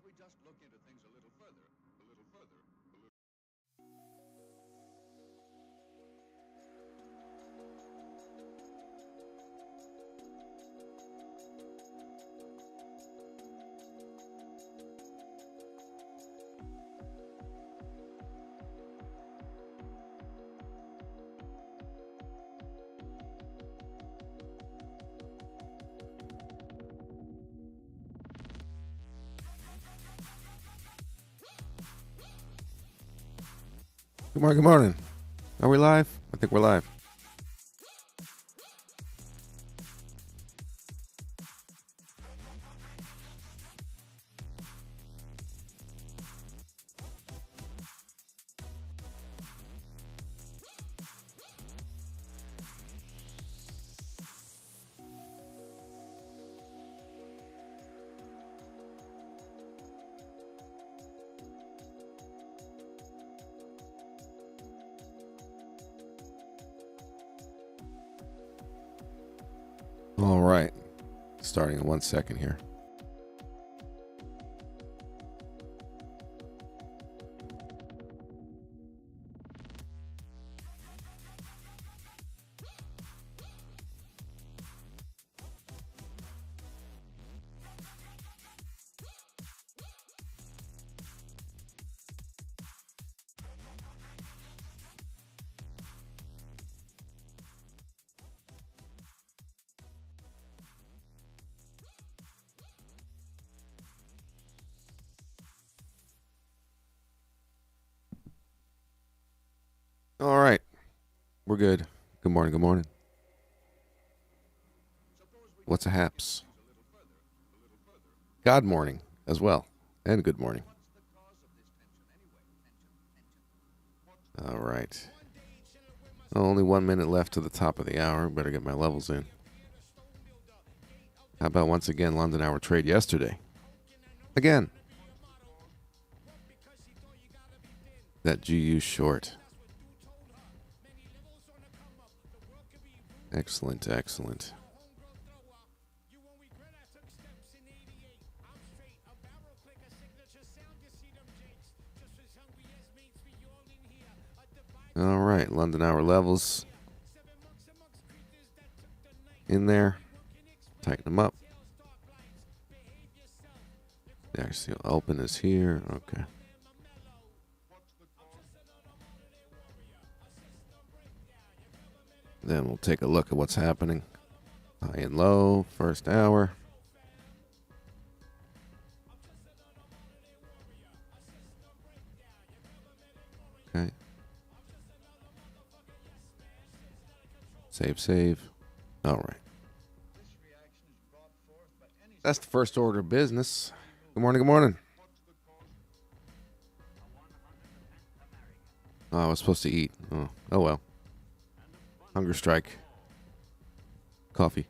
we just look into things a little further, a little further, a little... Good morning, good morning. Are we live? I think we're live. All right. Starting in 1 second here. All right. We're good. Good morning, good morning. What's a haps? God morning as well. And good morning. All right. Only 1 minute left to the top of the hour. Better get my levels in. How about once again London hour trade yesterday? Again. That GU short. Excellent, excellent. All right, London hour levels in there. Tighten them up. There's the open is here. Okay. Then we'll take a look at what's happening. High and low, first hour. Okay. Save, save. All right. That's the first order of business. Good morning, good morning. Oh, I was supposed to eat. Oh well. Hunger strike. Coffee.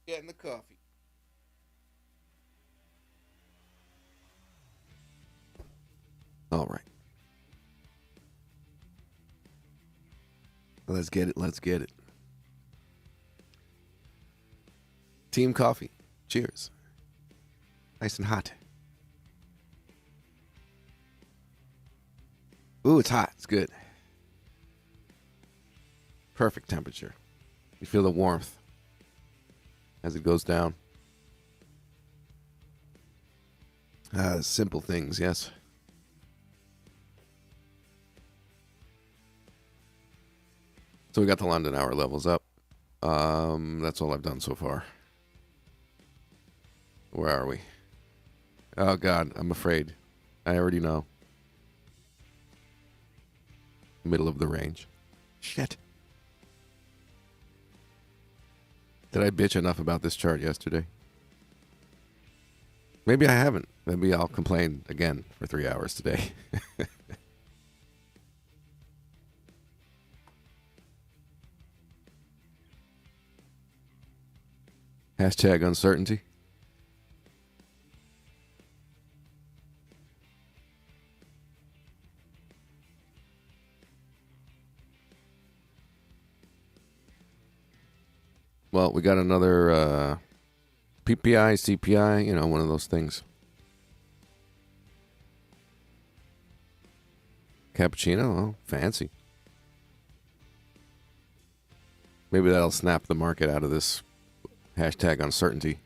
Getting the coffee. All right. Let's get it. Let's get it. Team coffee. Cheers. Nice and hot. Ooh, it's hot. It's good. Perfect temperature. You feel the warmth as it goes down. Simple things, yes. So we got the London hour levels up. That's all I've done so far. Where are we? Oh, God, I'm afraid. I already know. Middle of the range. Shit. Did I bitch enough about this chart yesterday? Maybe I haven't. Maybe I'll complain again for 3 hours today. Hashtag uncertainty. Well, we got another PPI, CPI, one of those things. Cappuccino, oh, fancy. Maybe that'll snap the market out of this hashtag uncertainty.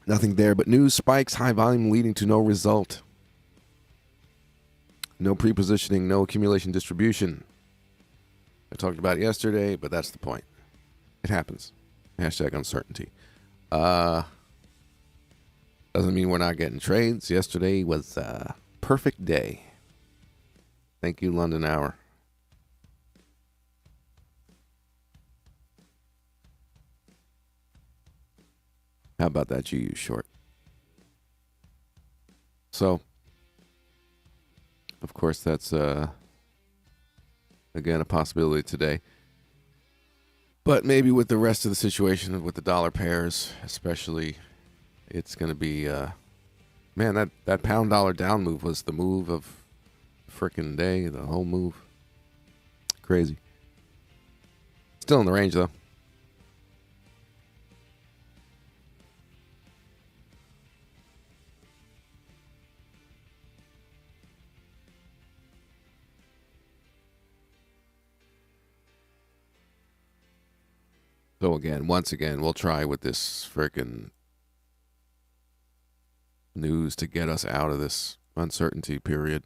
Nothing there but news spikes, high volume leading to no result. No prepositioning, no accumulation distribution. I talked about it yesterday, but that's the point. It happens. Hashtag uncertainty. Doesn't mean we're not getting trades. Yesterday was a perfect day. Thank you, London Hour. How about that GU short? So, of course, that's, again, a possibility today. But maybe with the rest of the situation, with the dollar pairs, especially, it's going to be, man, that pound dollar down move was the move of frickin' day, the whole move. Crazy. Still in the range, though. So once again, we'll try with this frickin' news to get us out of this uncertainty period.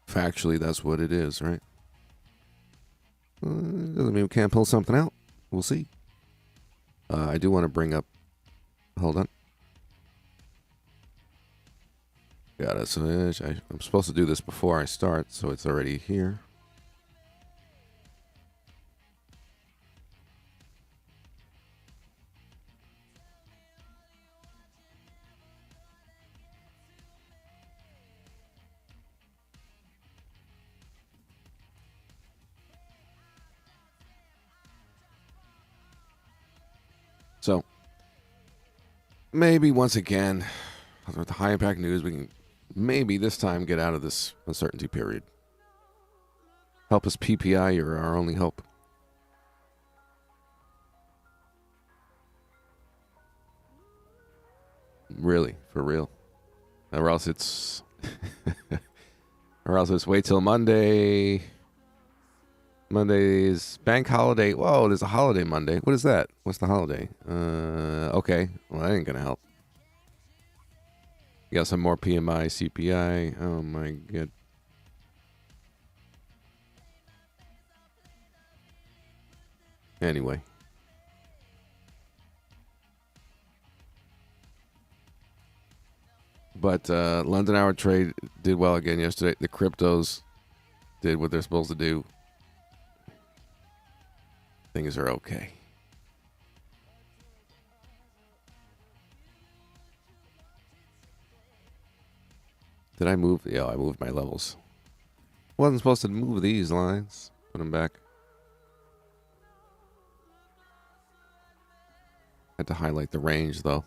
Factually, that's what it is, right? Doesn't mean we can't pull something out. We'll see. I do want to bring up... Hold on. Got it. So I'm supposed to do this before I start, so it's already here. So, maybe once again, with the high impact news, we can maybe this time get out of this uncertainty period. Help us PPI, you're our only hope. Really, for real. Or else it's... or else it's wait till Monday. Monday's bank holiday. Whoa, there's a holiday Monday. What is that? What's the holiday? Okay. Well, that ain't gonna help. You got some more PMI, CPI. Oh my god. Anyway. But London Hour Trade did well again yesterday. The cryptos did what they're supposed to do. Things are okay. Did I move? Yeah, I moved my levels. Wasn't supposed to move these lines. Put them back. Had to highlight the range, though.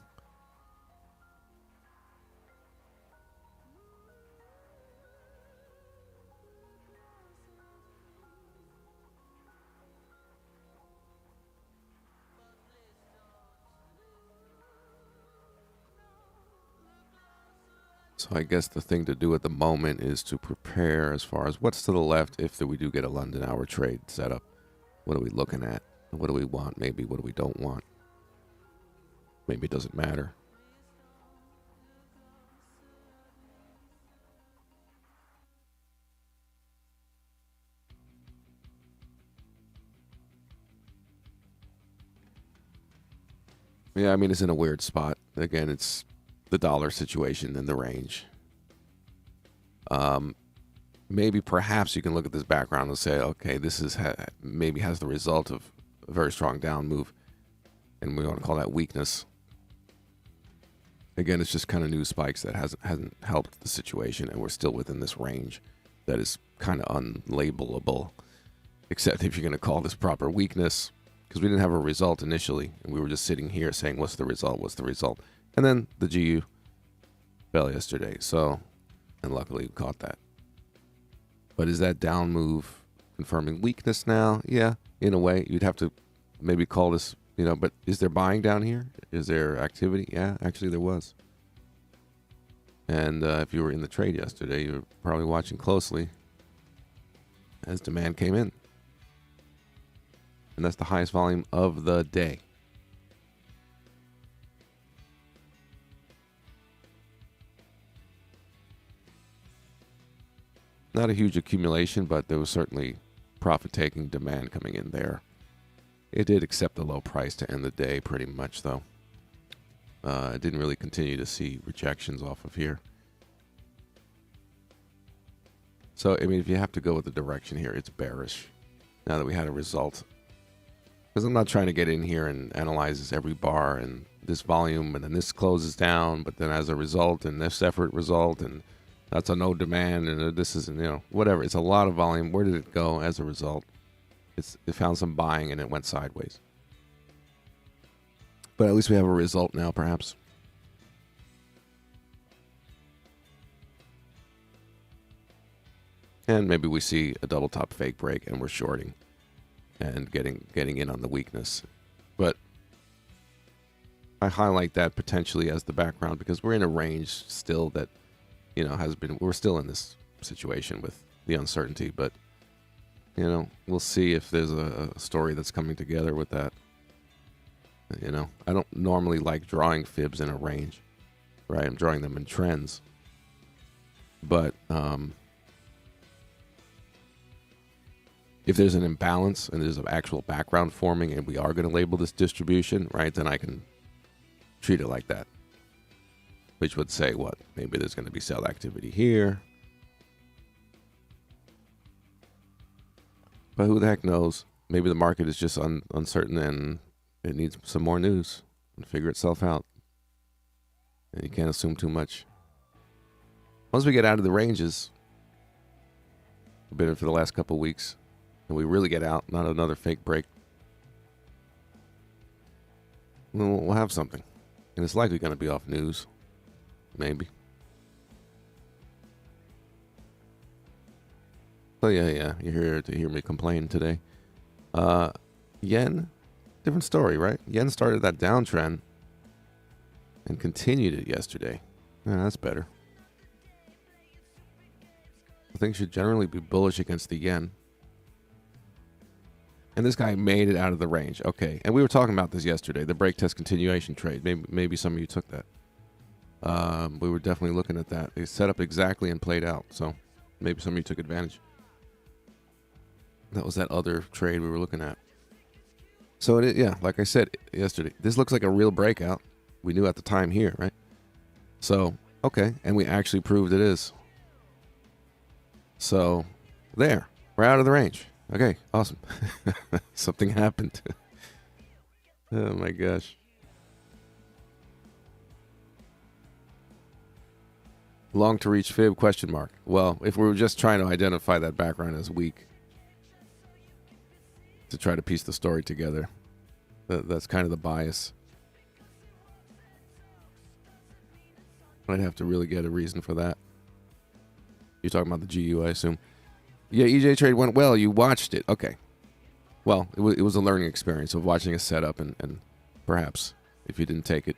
So I guess the thing to do at the moment is to prepare as far as what's to the left if we do get a London Hour Trade set up. What are we looking at? What do we want? Maybe what do we don't want? Maybe it doesn't matter. Yeah, I mean, it's in a weird spot. Again, it's the dollar situation and the range. Maybe perhaps you can look at this background and say, okay, this is maybe has the result of a very strong down move, and we want to call that weakness. Again, it's just kind of news spikes that hasn't helped the situation, and we're still within this range that is kind of unlabelable, except if you're going to call this proper weakness, because we didn't have a result initially, and we were just sitting here saying, what's the result, what's the result? And then the GU fell yesterday, so, and luckily we caught that. But is that down move confirming weakness now? Yeah, in a way. You'd have to maybe call this, but is there buying down here? Is there activity? Yeah, actually there was. And if you were in the trade yesterday, you were probably watching closely as demand came in. And that's the highest volume of the day. Not a huge accumulation, but there was certainly profit-taking demand coming in there. It did accept the low price to end the day pretty much, though. It didn't really continue to see rejections off of here. So, I mean, if you have to go with the direction here, it's bearish. Now that we had a result. Because I'm not trying to get in here and analyze every bar and this volume, and then this closes down, but then as a result, and this effort result, and that's a no demand, and this is, whatever. It's a lot of volume. Where did it go as a result? It found some buying, and it went sideways. But at least we have a result now, perhaps. And maybe we see a double top fake break, and we're shorting and getting in on the weakness. But I highlight that potentially as the background because we're in a range still that, we're still in this situation with the uncertainty. But, we'll see if there's a story that's coming together with that. I don't normally like drawing fibs in a range, right? I'm drawing them in trends. But if there's an imbalance and there's an actual background forming and we are going to label this distribution, right, then I can treat it like that. Which would say what? Maybe there's going to be sell activity here. But who the heck knows? Maybe the market is just uncertain and it needs some more news and figure itself out. And you can't assume too much. Once we get out of the ranges, we've been in for the last couple of weeks, and we really get out, not another fake break, we'll have something. And it's likely going to be off news. Maybe. So yeah, you're here to hear me complain today. Yen, different story, right? Yen started that downtrend and continued it yesterday. Yeah, that's better. Things should generally be bullish against the yen. And this guy made it out of the range. Okay, and we were talking about this yesterday, the break test continuation trade. Maybe some of you took that. We were definitely looking at that. It set up exactly and played out. So maybe some of you took advantage. That was that other trade we were looking at. So, like I said yesterday, this looks like a real breakout. We knew at the time here, right? So, okay, and we actually proved it is. So, there. We're out of the range. Okay, awesome. Something happened. Oh, my gosh. Long to reach fib, question mark. Well, if we were just trying to identify that background as weak, to try to piece the story together, that's kind of the bias. I'd have to really get a reason for that. You're talking about the GU, I assume. Yeah, EJ trade went well. You watched it. Okay. Well, it was a learning experience of watching a setup and perhaps if you didn't take it.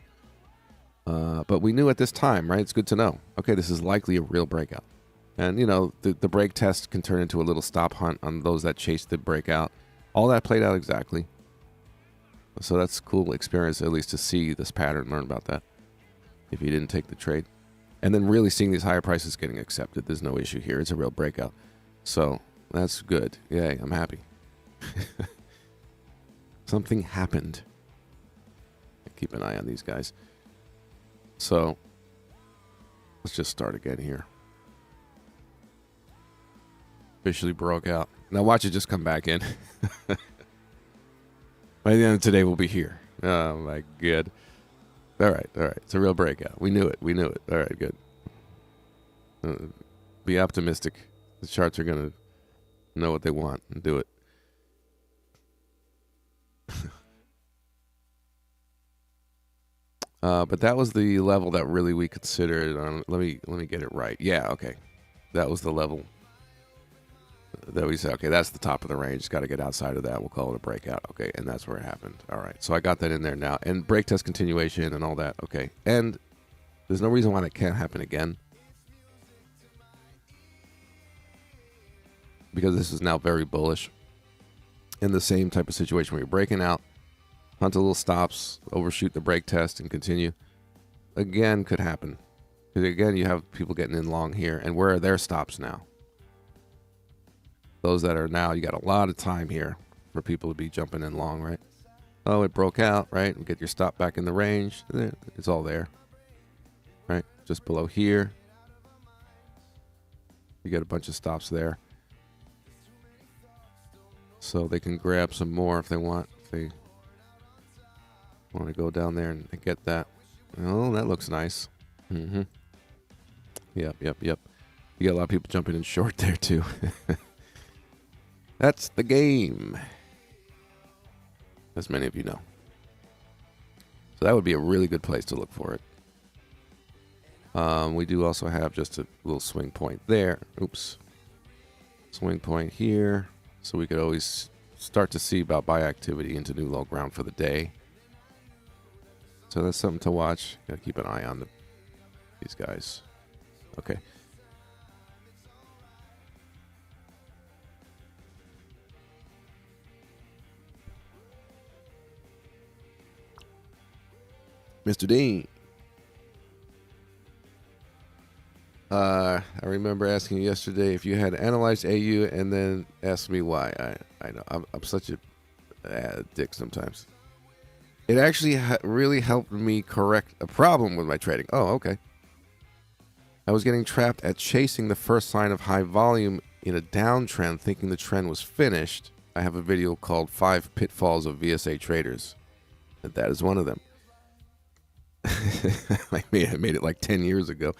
But we knew at this time, right? It's good to know. Okay, this is likely a real breakout. And, the break test can turn into a little stop hunt on those that chase the breakout. All that played out exactly. So that's a cool experience, at least to see this pattern, learn about that if you didn't take the trade. And then really seeing these higher prices getting accepted. There's no issue here. It's a real breakout. So that's good. Yay, I'm happy. Something happened. Keep an eye on these guys. So let's just start again here. Officially broke out. Now watch it just come back in. By the end of today, we'll be here. Oh, my God. All right. It's a real breakout. We knew it. All right, good. Be optimistic. The charts are going to know what they want and do it. But that was the level that really we considered. Let me get it right. Yeah, okay. That was the level that we said, okay, that's the top of the range. Got to get outside of that. We'll call it a breakout. Okay, and that's where it happened. All right, so I got that in there now. And break test continuation and all that. Okay, and there's no reason why that can't happen again. Because this is now very bullish. In the same type of situation where you're breaking out, hunt a little stops, overshoot the break test, and continue. Again, could happen. Because again, you have people getting in long here. And where are their stops now? Those that are now, you got a lot of time here for people to be jumping in long, right? Oh, it broke out, right? And get your stop back in the range. It's all there, right? Just below here. You get a bunch of stops there. So they can grab some more if they want. If they want to go down there and get that. Oh, that looks nice. Mm-hmm. Yep. You got a lot of people jumping in short there, too. That's the game, as many of you know. So that would be a really good place to look for it. We do also have just a little swing point there. Oops. Swing point here. So we could always start to see about buy activity into new low ground for the day. So that's something to watch. Got to keep an eye on these guys. Okay. Mr. Dean. I remember asking you yesterday if you had analyzed AU and then asked me why. I know I'm such a dick sometimes. It actually really helped me correct a problem with my trading. Oh, okay. I was getting trapped at chasing the first sign of high volume in a downtrend, thinking the trend was finished. I have a video called 5 Pitfalls of VSA Traders. And that is one of them. I made it like 10 years ago.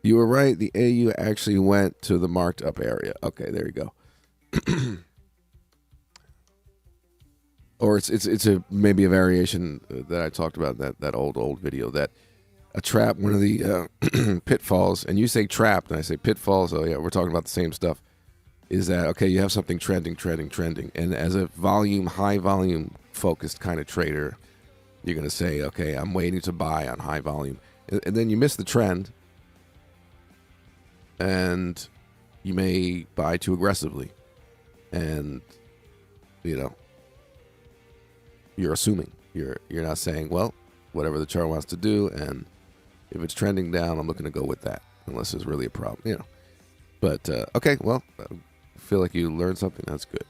You were right. The AU actually went to the marked up area. Okay, there you go. Or it's a maybe a variation that I talked about that old video, that a trap, one of the pitfalls, and you say trapped and I say pitfalls. Oh yeah, we're talking about the same stuff. Is that okay? You have something trending, and as a high volume focused kind of trader, you're going to say, okay, I'm waiting to buy on high volume, and then you miss the trend. And you may buy too aggressively. And, you're assuming. You're not saying, well, whatever the chart wants to do, and if it's trending down, I'm looking to go with that, unless there's really a problem, But, okay, well, I feel like you learned something. That's good.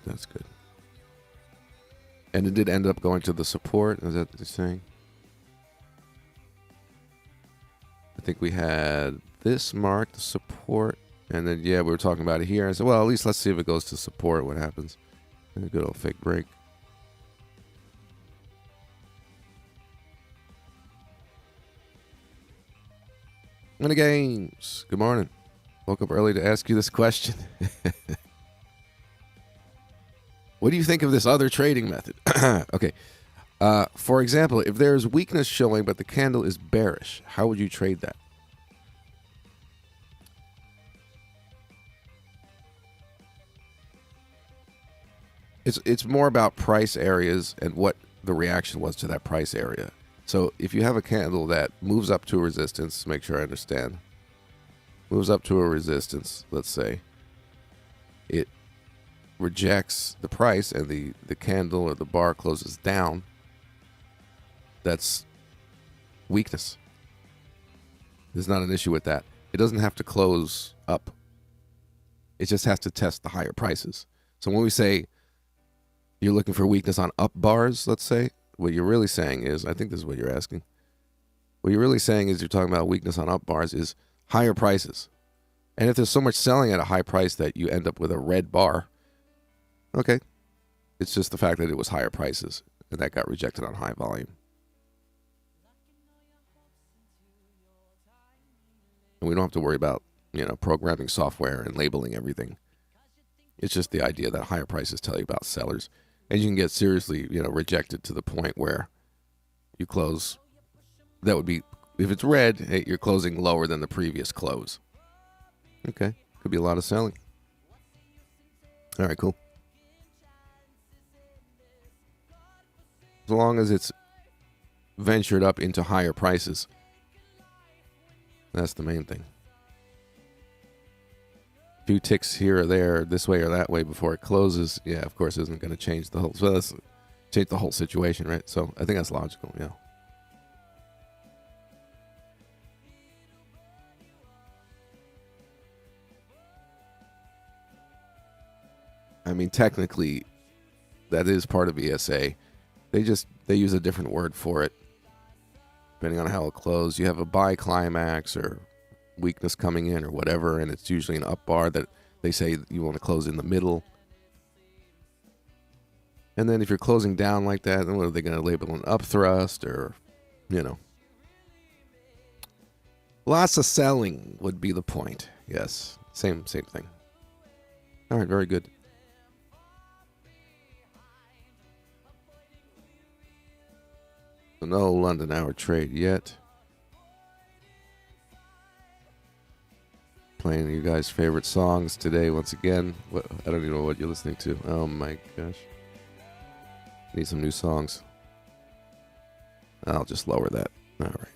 And it did end up going to the support. Is that what you're saying? I think we had this marked, the support, and then we were talking about it here. I said, well, at least let's see if it goes to support, what happens. And a good old fake break. Winning Games. Good morning. Woke up early to ask you this question. What do you think of this other trading method? Okay. For example, if there's weakness showing but the candle is bearish, how would you trade that? It's more about price areas and what the reaction was to that price area. So if you have a candle that moves up to a resistance, make sure I understand, moves up to a resistance, let's say, it rejects the price and the candle or the bar closes down, that's weakness. There's not an issue with that. It doesn't have to close up. It just has to test the higher prices. So when we say you're looking for weakness on up bars, let's say, what you're really saying is, I think this is what you're asking. What you're really saying is you're talking about weakness on up bars is higher prices. And if there's so much selling at a high price that you end up with a red bar, okay, it's just the fact that it was higher prices and that got rejected on high volume. And we don't have to worry about programming software and labeling everything. It's just the idea that higher prices tell you about sellers. And you can get seriously, rejected to the point where you close. That would be, if it's red, hey, you're closing lower than the previous close. Okay. Could be a lot of selling. All right, cool. As long as it's ventured up into higher prices. That's the main thing. A few ticks here or there, this way or that way before it closes, yeah, of course, isn't going to change the whole. So that's change the whole situation, right? So I think that's logical. Yeah. I mean, technically, that is part of ESA. They use a different word for it, depending on how it closed. You have a buy climax or weakness coming in or whatever, and it's usually an up bar that they say you want to close in the middle. And then if you're closing down like that, then what are they going to label an up thrust or, Lots of selling would be the point. Yes, same thing. All right, very good. No London hour trade yet. Playing you guys' favorite songs today once again. I don't even know what you're listening to. Oh my gosh. Need some new songs. I'll just lower that. All right.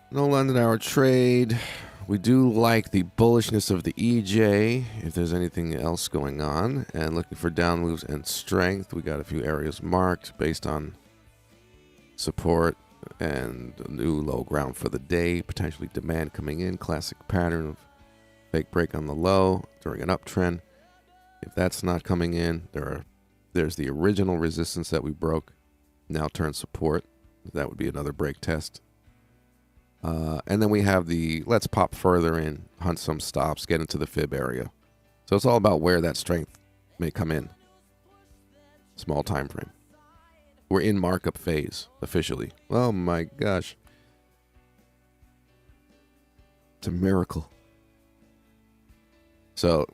No London hour trade. We do like the bullishness of the EJ, if there's anything else going on. And looking for down moves and strength. We got a few areas marked based on support and a new low ground for the day. Potentially demand coming in. Classic pattern of fake break on the low during an uptrend. If that's not coming in, there's the original resistance that we broke. Now turn support. That would be another break test. And then we have the let's pop further in, hunt some stops, get into the fib area. So it's all about where that strength may come in. Small time frame. We're in markup phase officially. Oh my gosh. It's a miracle. So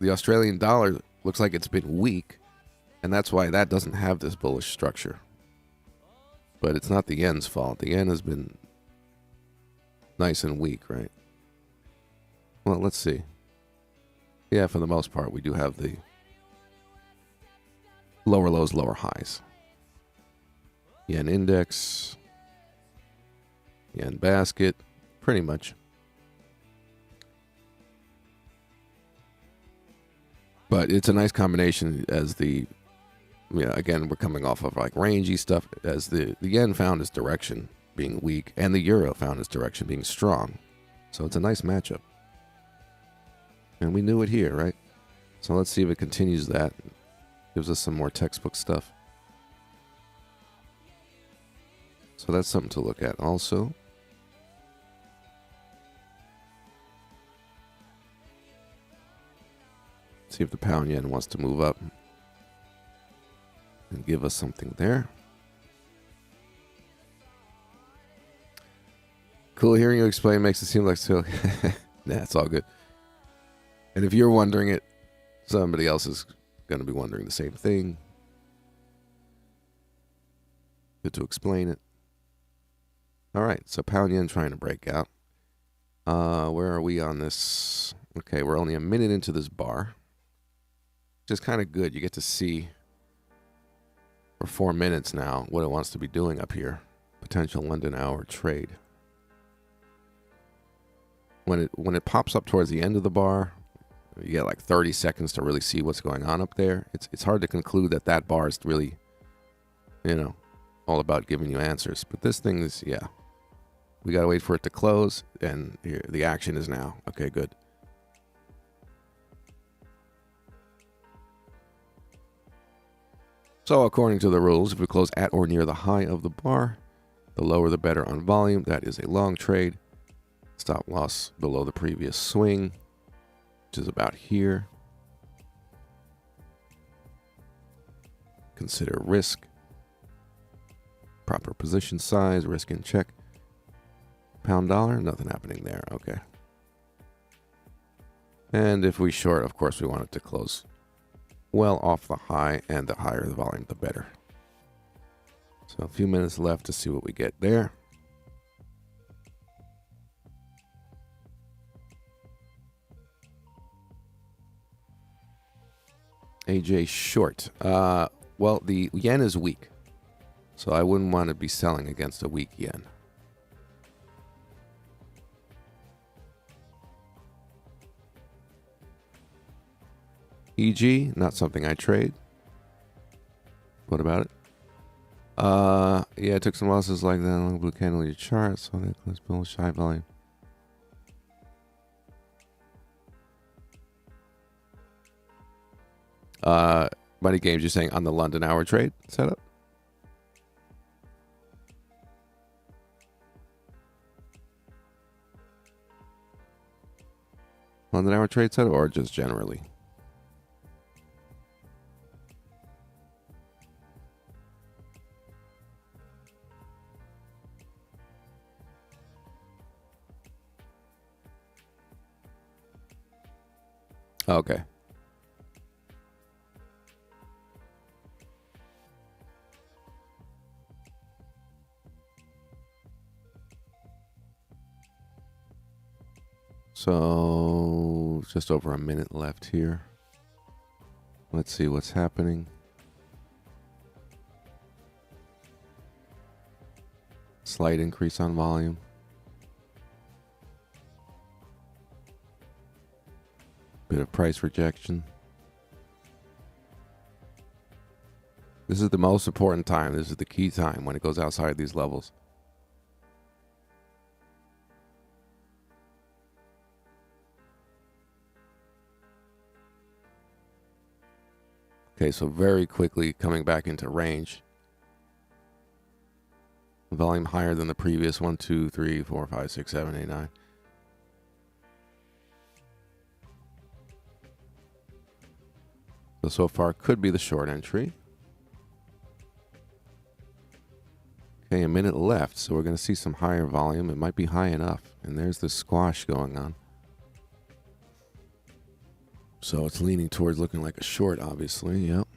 the Australian dollar looks like it's been weak, and that's why that doesn't have this bullish structure. But it's not the yen's fault. The yen has been nice and weak, right? Well, let's see. Yeah, for the most part, we do have the lower lows, lower highs. Yen index, yen basket, pretty much. But it's a nice combination as the, again, we're coming off of like rangy stuff as the yen found its direction being weak, and the euro found its direction being strong. So it's a nice matchup. And we knew it here, right? So let's see if it continues that. Gives us some more textbook stuff. So that's something to look at also. See if the pound yen wants to move up and give us something there. Cool hearing you explain makes it seem like so. Nah, it's all good. And if you're wondering it, somebody else is going to be wondering the same thing. Good to explain it. All right, so pound yen trying to break out. Where are we on this? Okay, we're only a minute into this bar, which is kind of good. You get to see for 4 minutes now what it wants to be doing up here. Potential London hour trade. When it pops up towards the end of the bar, you get like 30 seconds to really see what's going on up there. It's hard to conclude that bar is really, all about giving you answers. But this thing is, yeah. We got to wait for it to close, and here, the action is now. Okay, good. So according to the rules, if we close at or near the high of the bar, the lower the better on volume. That is a long trade. Stop loss below the previous swing, which is about here. Consider risk. Proper position size, risk in check. Pound dollar, nothing happening there. Okay. And if we short, of course, we want it to close well off the high, and the higher the volume, the better. So a few minutes left to see what we get there. AJ short. Well, the yen is weak, so I wouldn't want to be selling against a weak yen. EG, not something I trade. What about it? Yeah, I took some losses like that on the blue candle in your chart, so that was bullish high volume. Money Games, you're saying on the London hour trade setup? London hour trade setup, or just generally? Okay. So, just over a minute left here. Let's see what's happening. Slight increase on volume. Bit of price rejection. This is the most important time. This is the key time when it goes outside these levels. Okay, so very quickly coming back into range. Volume higher than the previous 1, 2, 3, 4, 5, 6, 7, 8, 9. So far could be the short entry. Okay, a minute left, so we're going to see some higher volume. It might be high enough. And there's the squash going on. So it's leaning towards looking like a short, obviously. Yep.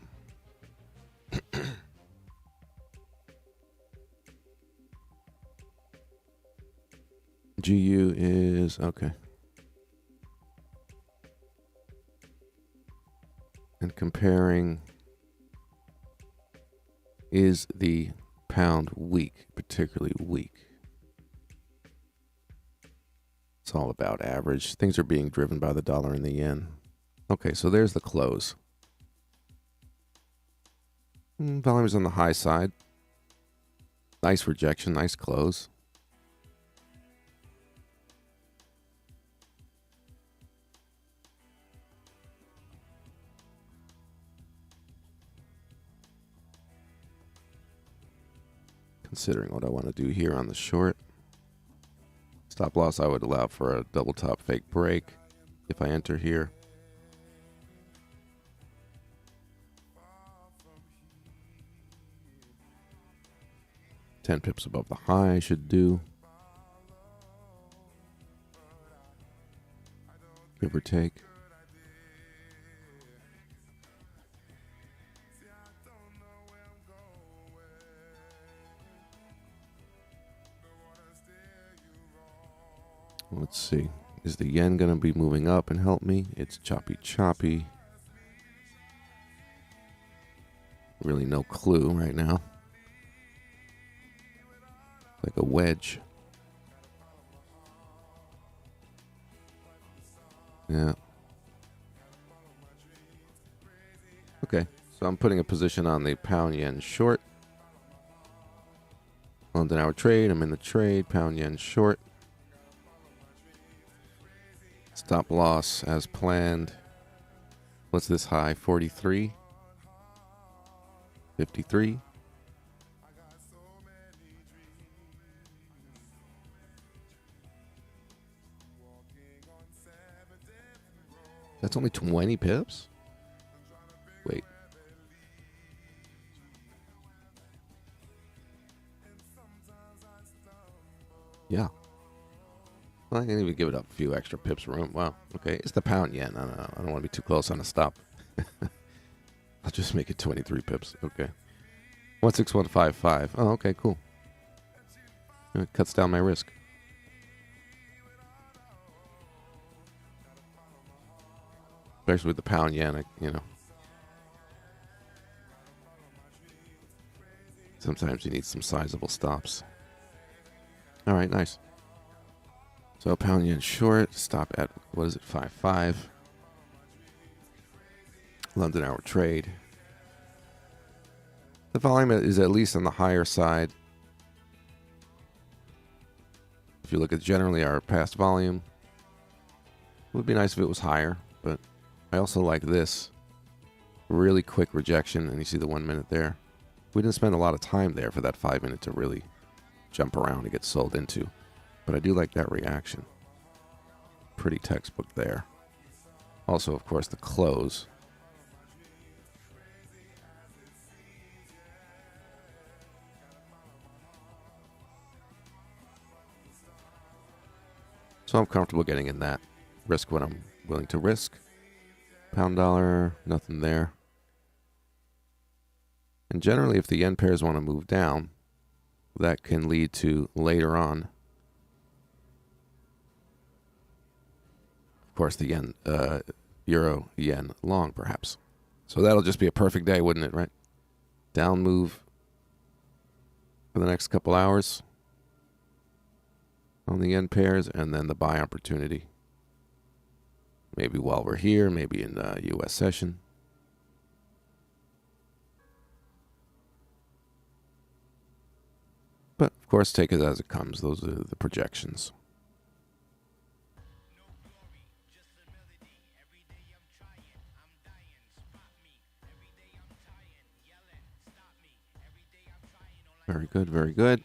GU is okay. And comparing, is the pound weak, particularly weak? It's all about average. Things are being driven by the dollar and the yen. Okay, so there's the close. Volume is on the high side. Nice rejection, nice close. Considering what I want to do here on the short. Stop loss, I would allow for a double top fake break if I enter here. $10 pips above the high should do. Give or take. Let's see. Is the yen going to be moving up and help me? It's choppy, choppy. Really no clue right now. Like a wedge. Yeah. Okay, so I'm putting a position on the pound yen short. London hour trade. I'm in the trade. Pound yen short. Stop loss as planned. What's this high? 43? 53? That's only 20 pips? Wait. Yeah. Well, I can even give it up a few extra pips room. Wow. Okay, it's the pound yen. I don't want to be too close on the stop. I'll just make it 23 pips. Okay. 16155. Oh, okay, cool. It cuts down my risk. Especially with the pound yen, sometimes you need some sizable stops. All right, nice. So pound yen short, stop at, what is it, 5.5. London hour trade. The volume is at least on the higher side. If you look at generally our past volume, it would be nice if it was higher, but I also like this. Really quick rejection, and you see the 1 minute there. We didn't spend a lot of time there for that 5 minute to really jump around and get sold into. But I do like that reaction. Pretty textbook there. Also, of course, the close. So I'm comfortable getting in that. Risk what I'm willing to risk. Pound dollar, nothing there. And generally, if the yen pairs want to move down, that can lead to later on. Of course, the yen, euro yen long, perhaps. So that'll just be a perfect day, wouldn't it, right? Down move for the next couple hours on the yen pairs, and then the buy opportunity. Maybe while we're here, maybe in the U.S. session. But, of course, take it as it comes. Those are the projections. Very good, very good.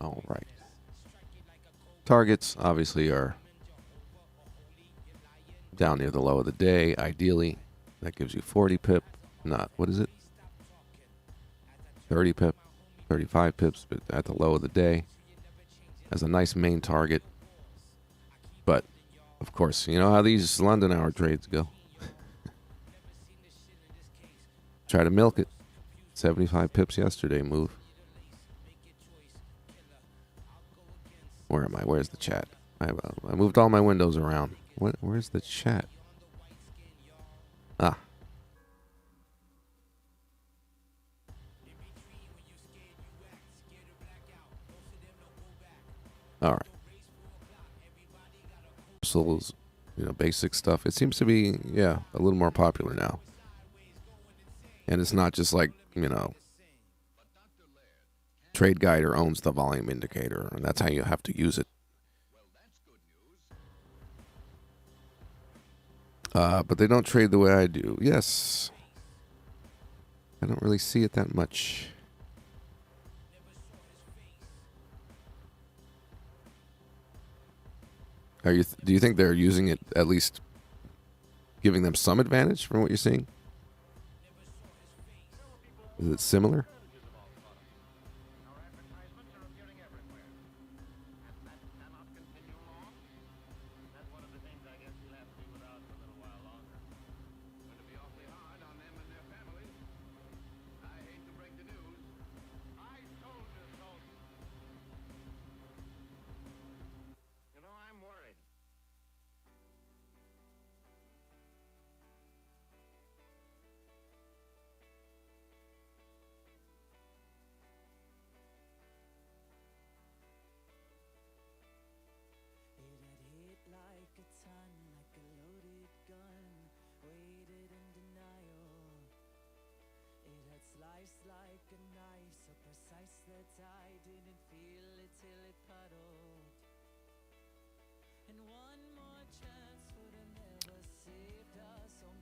All right. Targets obviously are down near the low of the day. Ideally, that gives you 40 pip. Not, what is it? 30 pip, 35 pips, but at the low of the day. As a nice main target. But, of course, you know how these London hour trades go. Try to milk it. 75 pips yesterday move. Where am I? Where's the chat? I moved all my windows around. Where's the chat? Ah. All right. Souls, basic stuff. It seems to be, a little more popular now. And it's not just like, Trade Guider owns the volume indicator, and that's how you have to use it. But they don't trade the way I do. Yes. I don't really see it that much. Do you think they're using it, at least giving them some advantage from what you're seeing? Is it similar?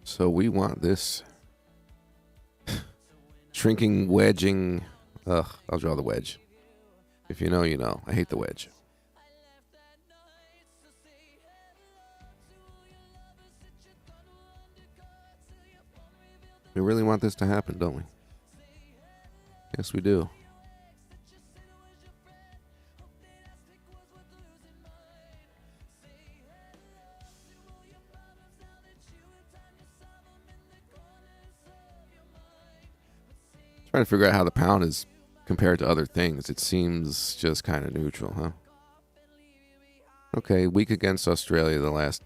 So we want this shrinking, wedging. Ugh, I'll draw the wedge. If you know, you know. I hate the wedge. We really want this to happen, don't we? Yes, we do. Trying to figure out how the pound is compared to other things. It seems just kind of neutral, huh? Okay, weak against Australia the last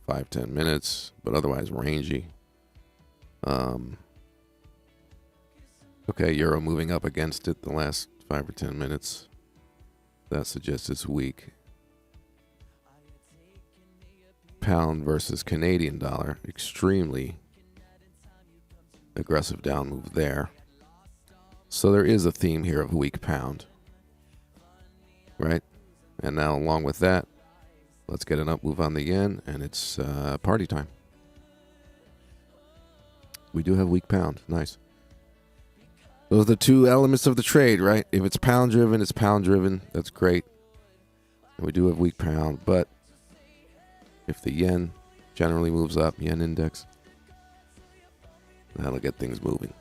5-10 minutes, but otherwise rangy. Okay, euro moving up against it the last 5 or 10 minutes. That suggests it's weak. Pound versus Canadian dollar, extremely aggressive down move there. So there is a theme here of weak pound, right? And now along with that, let's get an up move on the yen, and it's party time. We do have weak pound. Nice. Those are the two elements of the trade, right? If it's pound driven, it's pound driven. That's great. And we do have weak pound, but if the yen generally moves up, yen index, that'll get things moving.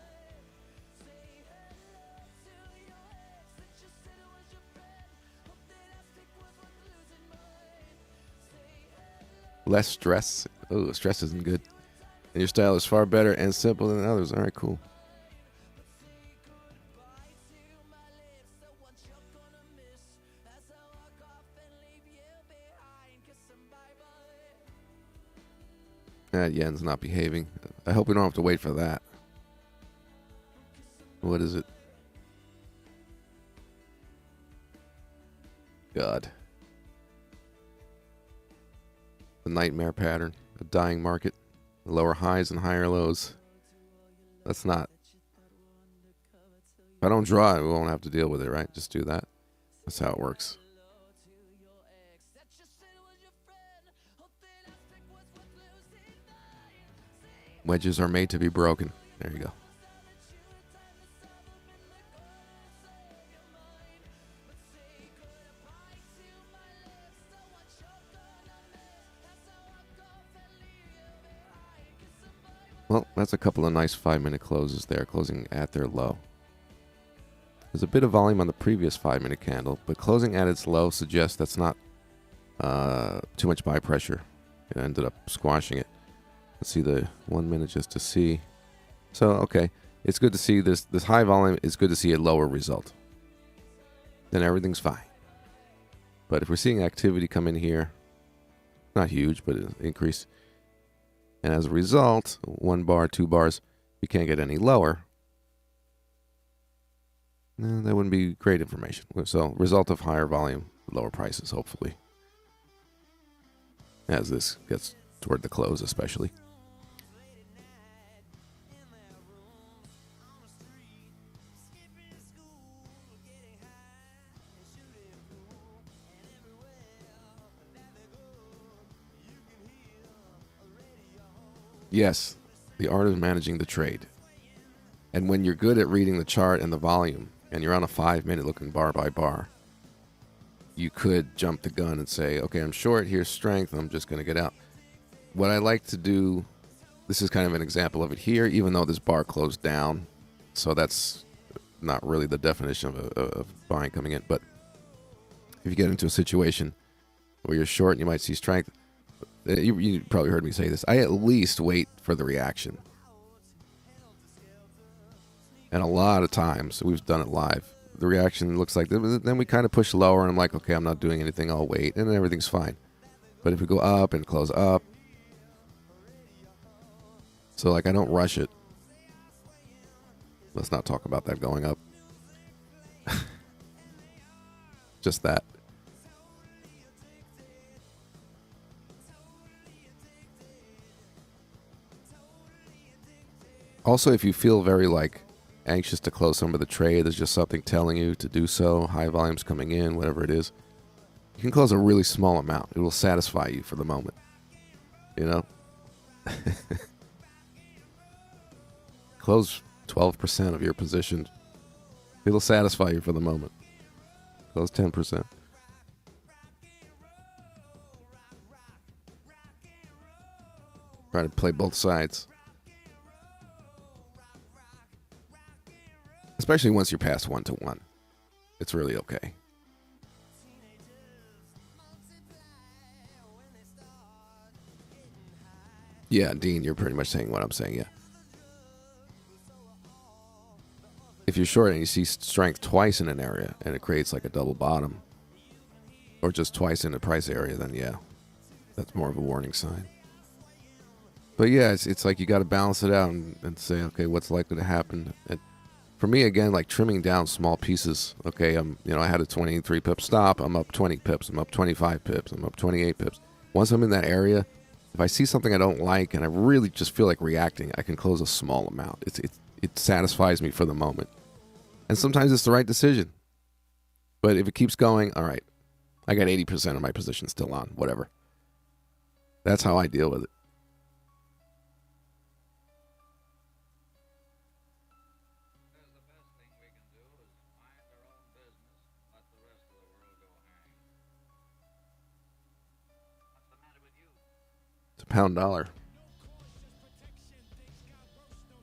Less stress. Oh, stress isn't good. And your style is far better and simple than others. All right, cool. That yen's not behaving. I hope we don't have to wait for that. What is it? God. The nightmare pattern. A dying market. Lower highs and higher lows. That's not. If I don't draw it, we won't have to deal with it, right? Just do that. That's how it works. Wedges are made to be broken. There you go. Well, that's a couple of nice 5-minute closes there, closing at their low. There's a bit of volume on the previous 5-minute candle, but closing at its low suggests that's not too much buy pressure. It ended up squashing it. Let's see the 1 minute just to see. So, okay, it's good to see this high volume. It's good to see a lower result. Then everything's fine. But if we're seeing activity come in here, not huge, but an increase, and as a result, 1 bar, 2 bars, you can't get any lower, that wouldn't be great information. So, result of higher volume, lower prices, hopefully, as this gets toward the close, especially. Yes, the art of managing the trade. And when you're good at reading the chart and the volume, and you're on a 5-minute looking bar by bar, you could jump the gun and say, okay, I'm short, here's strength, I'm just going to get out. What I like to do, this is kind of an example of it here, even though this bar closed down, so that's not really the definition of buying coming in, but if you get into a situation where you're short and you might see strength, you probably heard me say this, I at least wait for the reaction. And a lot of times, we've done it live, the reaction looks like this, then we kind of push lower, and I'm like, okay, I'm not doing anything, I'll wait, and then everything's fine. But if we go up and close up, so like I don't rush it. Let's not talk about that going up. Just that. Also, if you feel very like anxious to close some of the trade, there's just something telling you to do so, high volumes coming in, whatever it is, you can close a really small amount. It will satisfy you for the moment. You know? Close 12% of your position. It'll satisfy you for the moment. Close 10%. Try to play both sides. especially once you're past 1-to-1. It's really okay. Yeah, Dean, you're pretty much saying what I'm saying, yeah. If you're short and you see strength twice in an area and it creates like a double bottom, or just twice in a price area, then yeah, that's more of a warning sign. But yeah, it's like you got to balance it out and say, okay, what's likely to happen? And for me, again, like trimming down small pieces. Okay, I had a 23 pip stop. I'm up 20 pips. I'm up 25 pips. I'm up 28 pips. Once I'm in that area, if I see something I don't like and I really just feel like reacting, I can close a small amount. It satisfies me for the moment. And sometimes it's the right decision. But if it keeps going, all right, I got 80% of my position still on, whatever. That's how I deal with it. It's a pound dollar.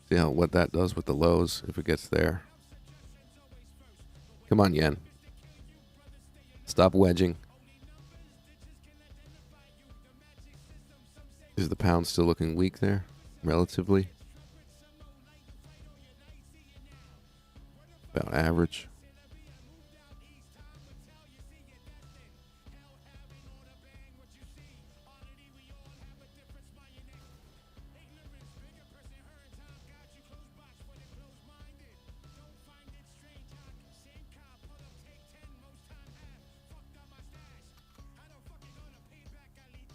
See what that does with the lows if it gets there. Come on, yen. Stop wedging. Is the pound still looking weak there, relatively? About average.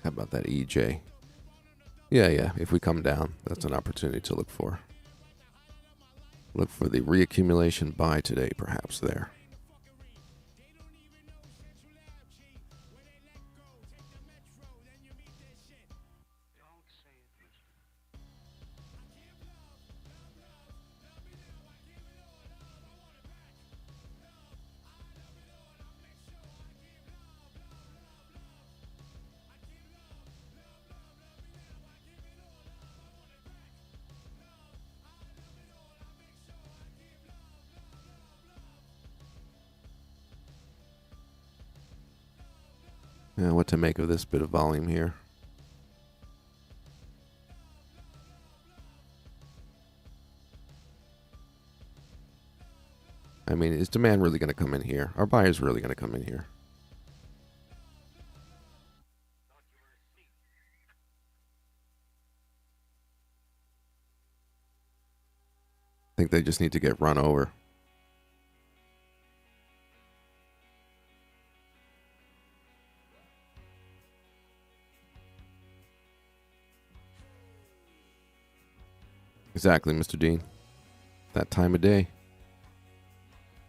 How about that EJ? Yeah. If we come down, that's an opportunity to look for. Look for the reaccumulation buy today, perhaps there. Yeah, what to make of this bit of volume here? I mean, is demand really going to come in here? Are buyers really going to come in here? I think they just need to get run over. Exactly, Mr. Dean. That time of day.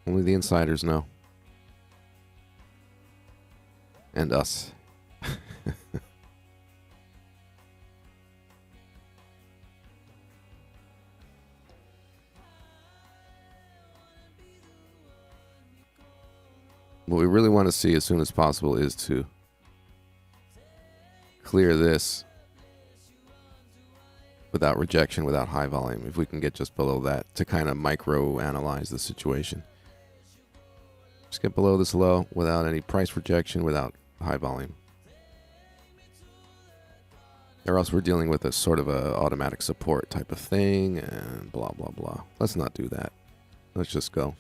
Only the insiders know. And us. What we really want to see as soon as possible is to clear this without rejection, without high volume. If we can get just below that to kind of micro analyze the situation. Just get below this low without any price rejection, without high volume. Or else we're dealing with a sort of a automatic support type of thing and blah, blah, blah. Let's not do that. Let's just go.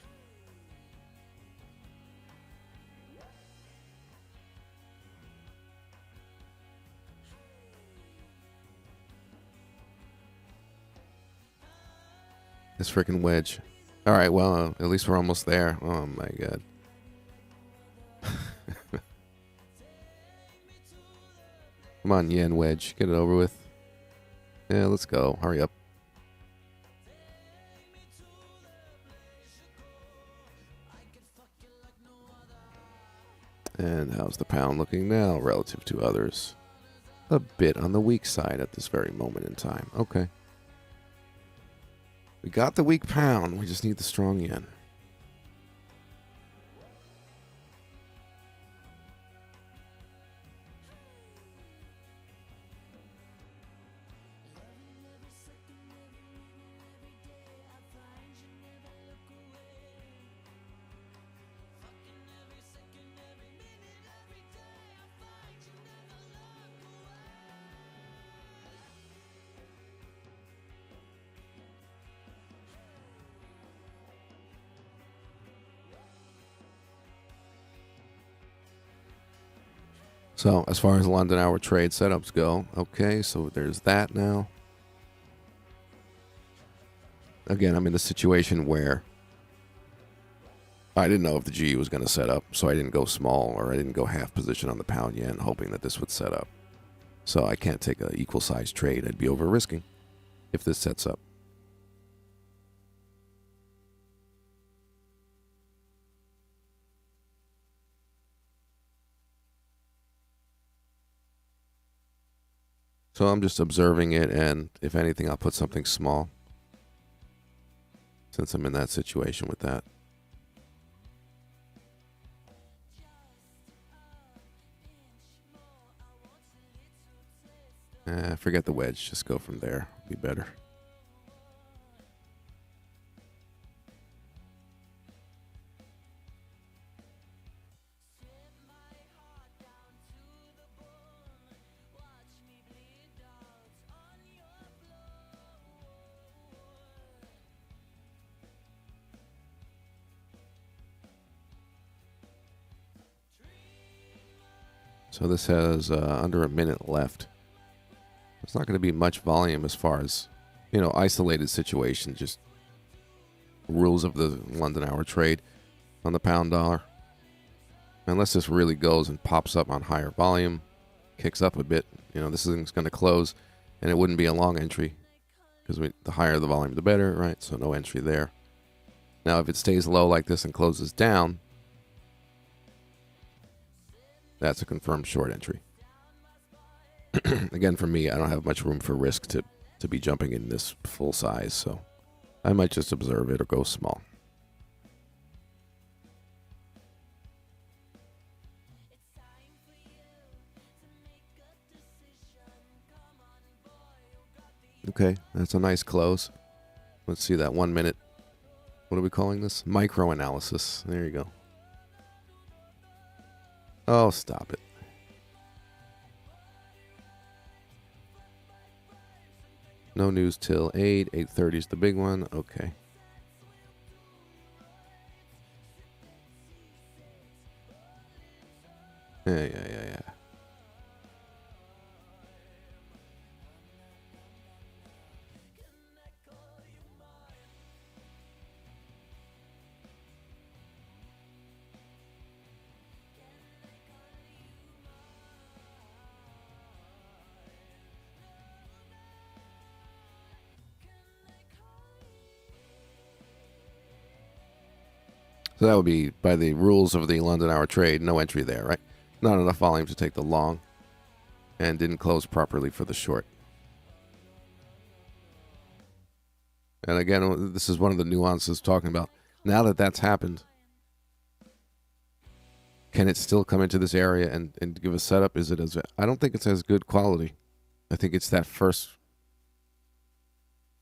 This freaking wedge. All right, well, at least we're almost there. Oh, my God. Come on, yen wedge. Get it over with. Yeah, let's go. Hurry up. And how's the pound looking now relative to others? A bit on the weak side at this very moment in time. Okay. We got the weak pound. We just need the strong yen. So as far as London hour trade setups go, okay, so there's that now. Again, I'm in the situation where I didn't know if the GE was going to set up, so I didn't go small or I didn't go half position on the pound yen, hoping that this would set up. So I can't take an equal size trade. I'd be over risking if this sets up. So I'm just observing it, and if anything, I'll put something small since I'm in that situation with that. Forget the wedge. Just go from there. Be better. So this has under a minute left. It's not going to be much volume as far as, isolated situation, just rules of the London hour trade on the pound dollar. Unless this really goes and pops up on higher volume, kicks up a bit, this thing's going to close, and it wouldn't be a long entry because the higher the volume, the better, right? So no entry there. Now, if it stays low like this and closes down, that's a confirmed short entry. Again, for me, I don't have much room for risk to be jumping in this full size, so I might just observe it or go small. Okay, that's a nice close. Let's see that 1 minute. What are we calling this? Micro analysis. There you go. Oh, stop it. No news till 8. 8:30 is the big one. Okay. Yeah. So that would be, by the rules of the London hour trade, no entry there, right? Not enough volume to take the long, and didn't close properly for the short. And again, this is one of the nuances talking about. Now that that's happened, can it still come into this area and give a setup? Is it I don't think it's as good quality. I think it's that first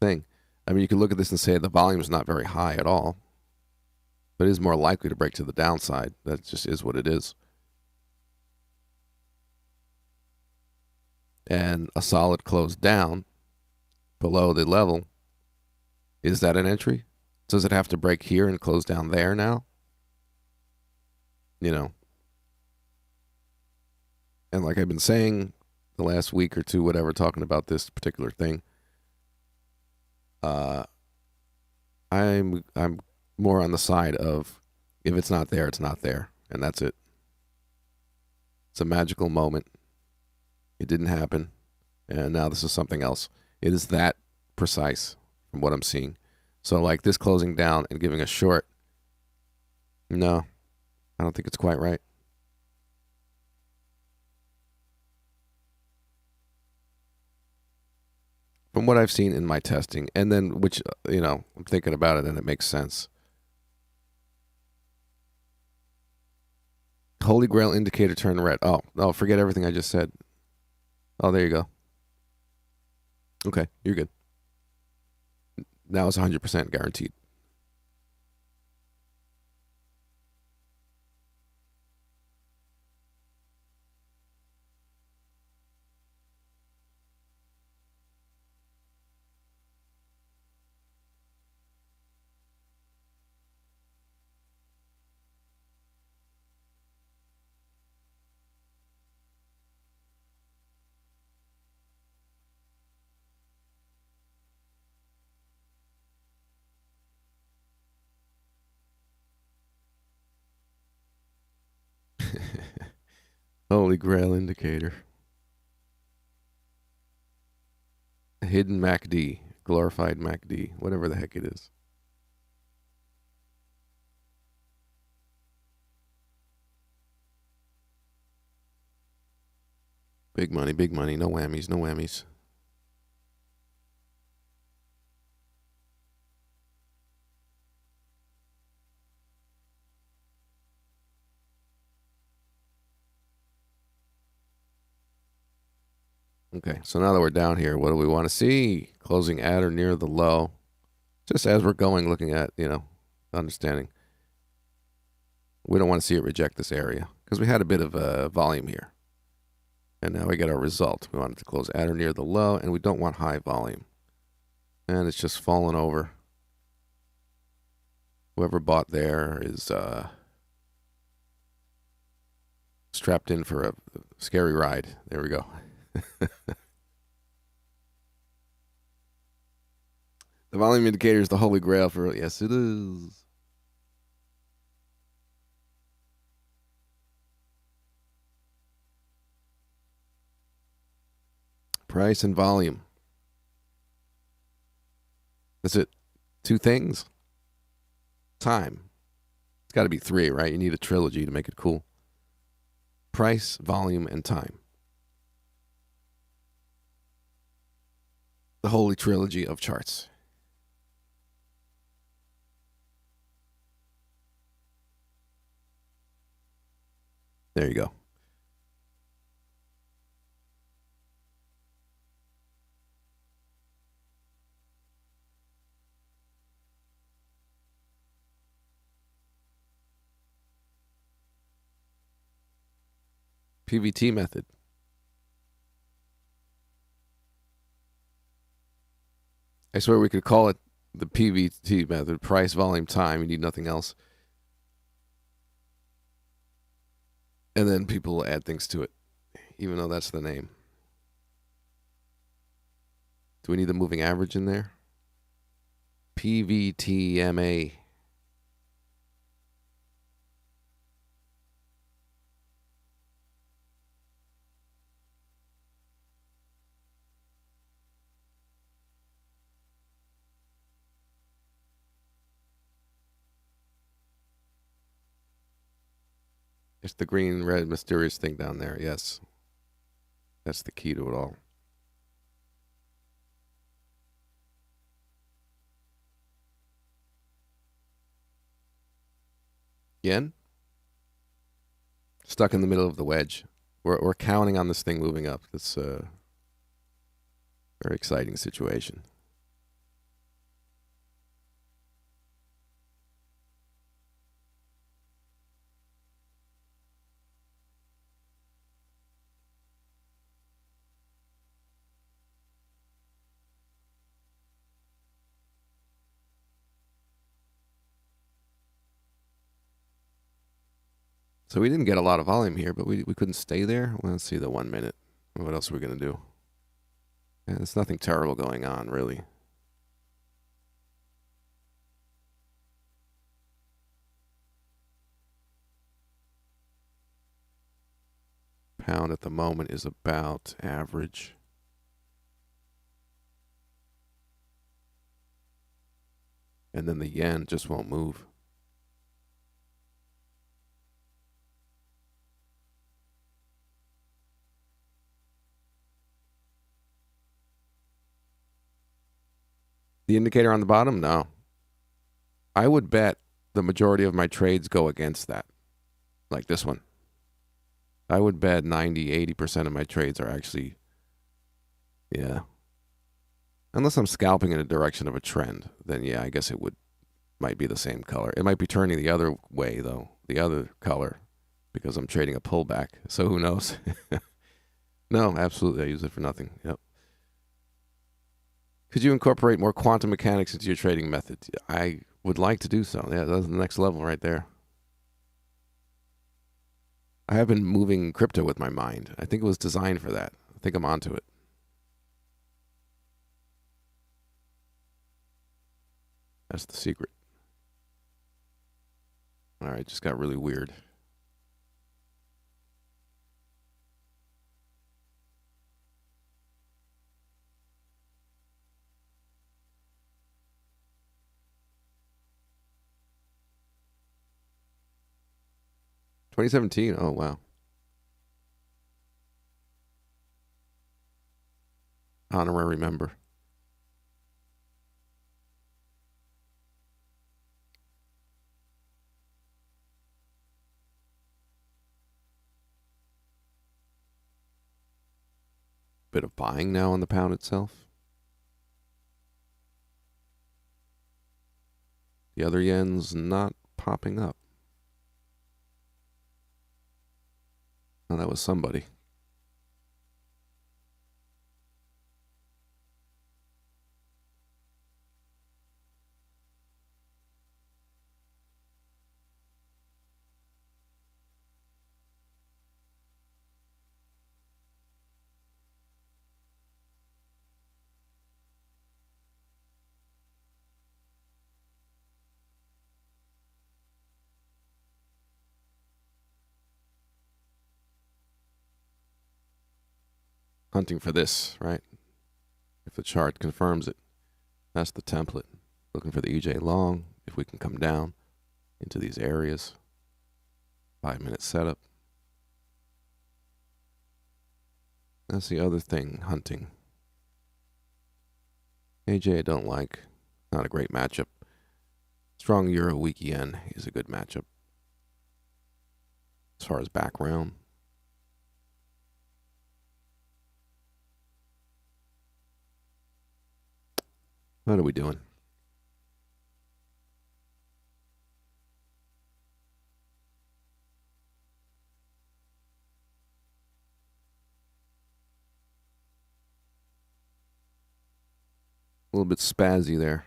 thing. I mean, you can look at this and say the volume is not very high at all, but it is more likely to break to the downside. That just is what it is. And a solid close down below the level, is that an entry? Does it have to break here and close down there now? And like I've been saying the last week or two, whatever, talking about this particular thing, I'm more on the side of if it's not there, it's not there, and that's it. It's a magical moment. It didn't happen, and now this is something else. It is that precise from what I'm seeing. So like this closing down and giving a short, no, I don't think it's quite right. From what I've seen in my testing, and then which, I'm thinking about it and it makes sense. Holy Grail indicator turned red. Oh, forget everything I just said. Oh, there you go. Okay, you're good. Now it's 100% guaranteed. Holy Grail indicator. Hidden MACD. Glorified MACD. Whatever the heck it is. Big money, big money. No whammies, no whammies. Okay, so now that we're down here, what do we want to see? Closing at or near the low. Just as we're going, looking at, understanding. We don't want to see it reject this area because we had a bit of volume here. And now we get our result. We want it to close at or near the low, and we don't want high volume. And it's just fallen over. Whoever bought there is strapped in for a scary ride. There we go. The volume indicator is the holy grail for, yes, it is. Price and volume. Is it two things? Time. It's got to be three, right? You need a trilogy to make it cool. Price, volume, and time. The holy trilogy of charts. There you go. PVT method. I swear we could call it the PVT method. Price, volume, time. You need nothing else. And then people will add things to it, even though that's the name. Do we need the moving average in there? PVTMA. It's the green, red, mysterious thing down there. Yes. That's the key to it all. Yen? Stuck in the middle of the wedge. We're counting on this thing moving up. It's a very exciting situation. So we didn't get a lot of volume here, but we couldn't stay there. Well, let's see the 1 minute. What else are we going to do? Yeah, there's nothing terrible going on, really. Pound at the moment is about average. And then the yen just won't move. The indicator on the bottom? No. I would bet the majority of my trades go against that. Like this one. I would bet 90, 80% of my trades are actually, yeah. Unless I'm scalping in the direction of a trend, then yeah, I guess it might be the same color. It might be turning the other way, though, the other color, because I'm trading a pullback. So who knows? No, absolutely. I use it for nothing. Yep. Could you incorporate more quantum mechanics into your trading method? I would like to do so. Yeah, that's the next level right there. I have been moving crypto with my mind. I think it was designed for that. I think I'm onto it. That's the secret. All right, just got really weird. 2017. Oh, wow. Honorary member. Bit of buying now on the pound itself. The other yen's not popping up. Oh, that was somebody. Hunting for this, right? If the chart confirms it, that's the template. Looking for the EJ long. If we can come down into these areas, 5-minute setup. That's the other thing, hunting. AJ I don't like. Not a great matchup. Strong euro, weak yen is a good matchup. As far as background. What are we doing? A little bit spazzy there.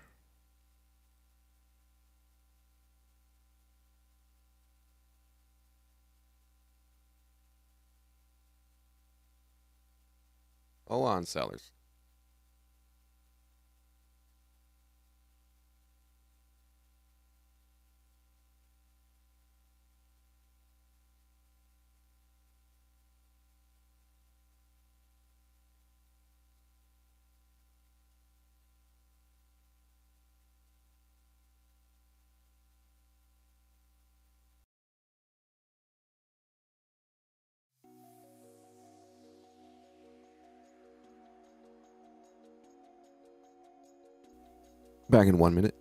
Hold on, sellers. Back in 1 minute.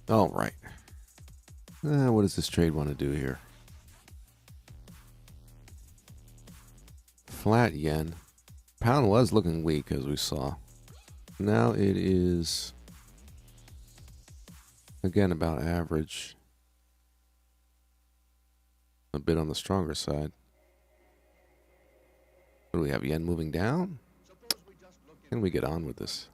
All right. What does this trade want to do here? Flat yen. Pound was looking weak, as we saw. Now it is, again, about average. A bit on the stronger side. What do we have? Yen moving down? Can we get on with this?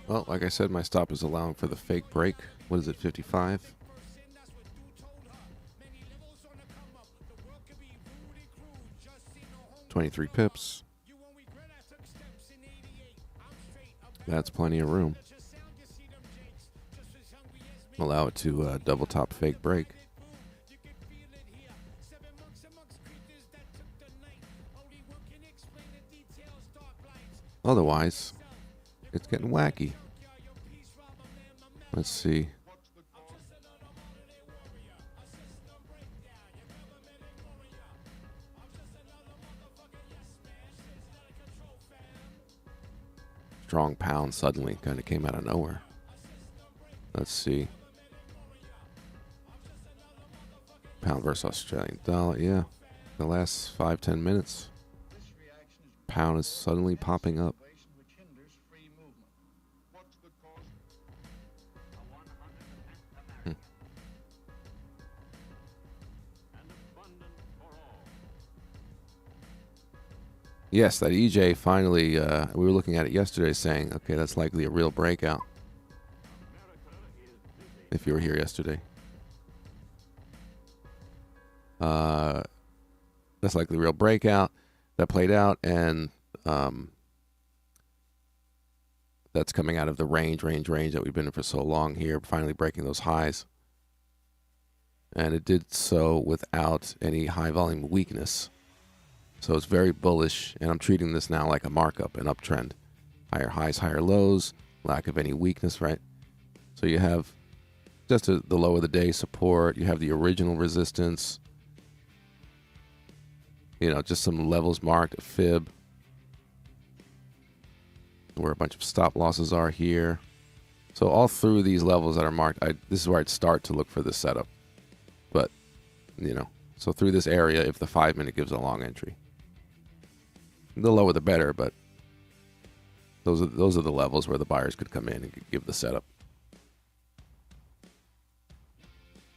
Well, like I said, my stop is allowing for the fake break. What is it, 55? $23 pips. That's plenty of room. Allow it to double top fake break. Otherwise, it's getting wacky. Let's see. Strong pound suddenly kind of came out of nowhere. Let's see. Pound versus Australian dollar. Yeah. The last 5-10 minutes. Pound is suddenly popping up. Yes, that EJ finally, we were looking at it yesterday saying, okay, that's likely a real breakout. If you were here yesterday. That's likely a real breakout. That played out, and that's coming out of the range that we've been in for so long here, finally breaking those highs. And it did so without any high volume weakness. So it's very bullish, and I'm treating this now like a markup, an uptrend. Higher highs, higher lows, lack of any weakness, right? So you have just the low of the day support, you have the original resistance, just some levels marked, a fib, where a bunch of stop losses are here. So all through these levels that are marked, this is where I'd start to look for this setup. But, so through this area, if the 5-minute gives a long entry. The lower the better, but those are the levels where the buyers could come in and give the setup.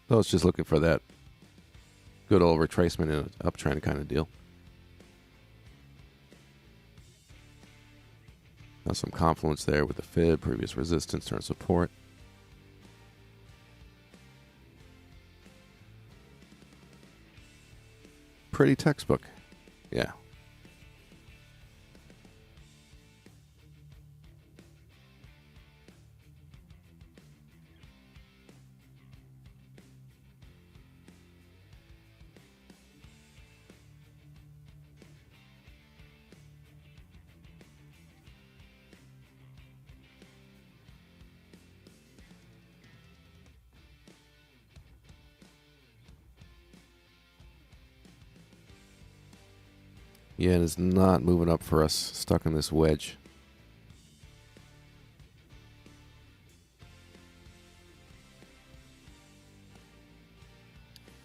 So it's just looking for that good old retracement in an uptrend kind of deal. Now some confluence there with the fib, previous resistance, turn support. Pretty textbook. Yeah. Yeah, it is not moving up for us. Stuck in this wedge.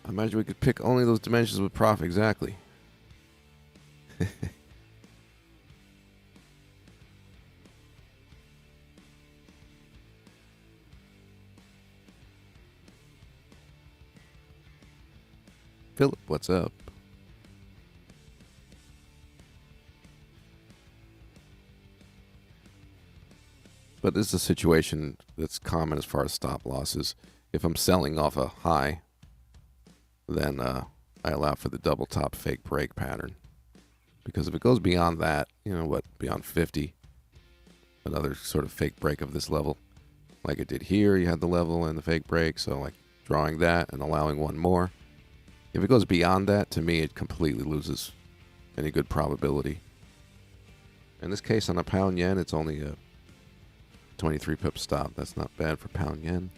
I imagine we could pick only those dimensions with profit. Exactly. Philip, what's up? But this is a situation that's common as far as stop losses. If I'm selling off a high, then I allow for the double top fake break pattern. Because if it goes beyond that, beyond 50, another sort of fake break of this level, like it did here, you had the level and the fake break, so like drawing that and allowing one more. If it goes beyond that, to me, it completely loses any good probability. In this case, on a pound yen, it's only a 23 pip stop. That's not bad for pound yen.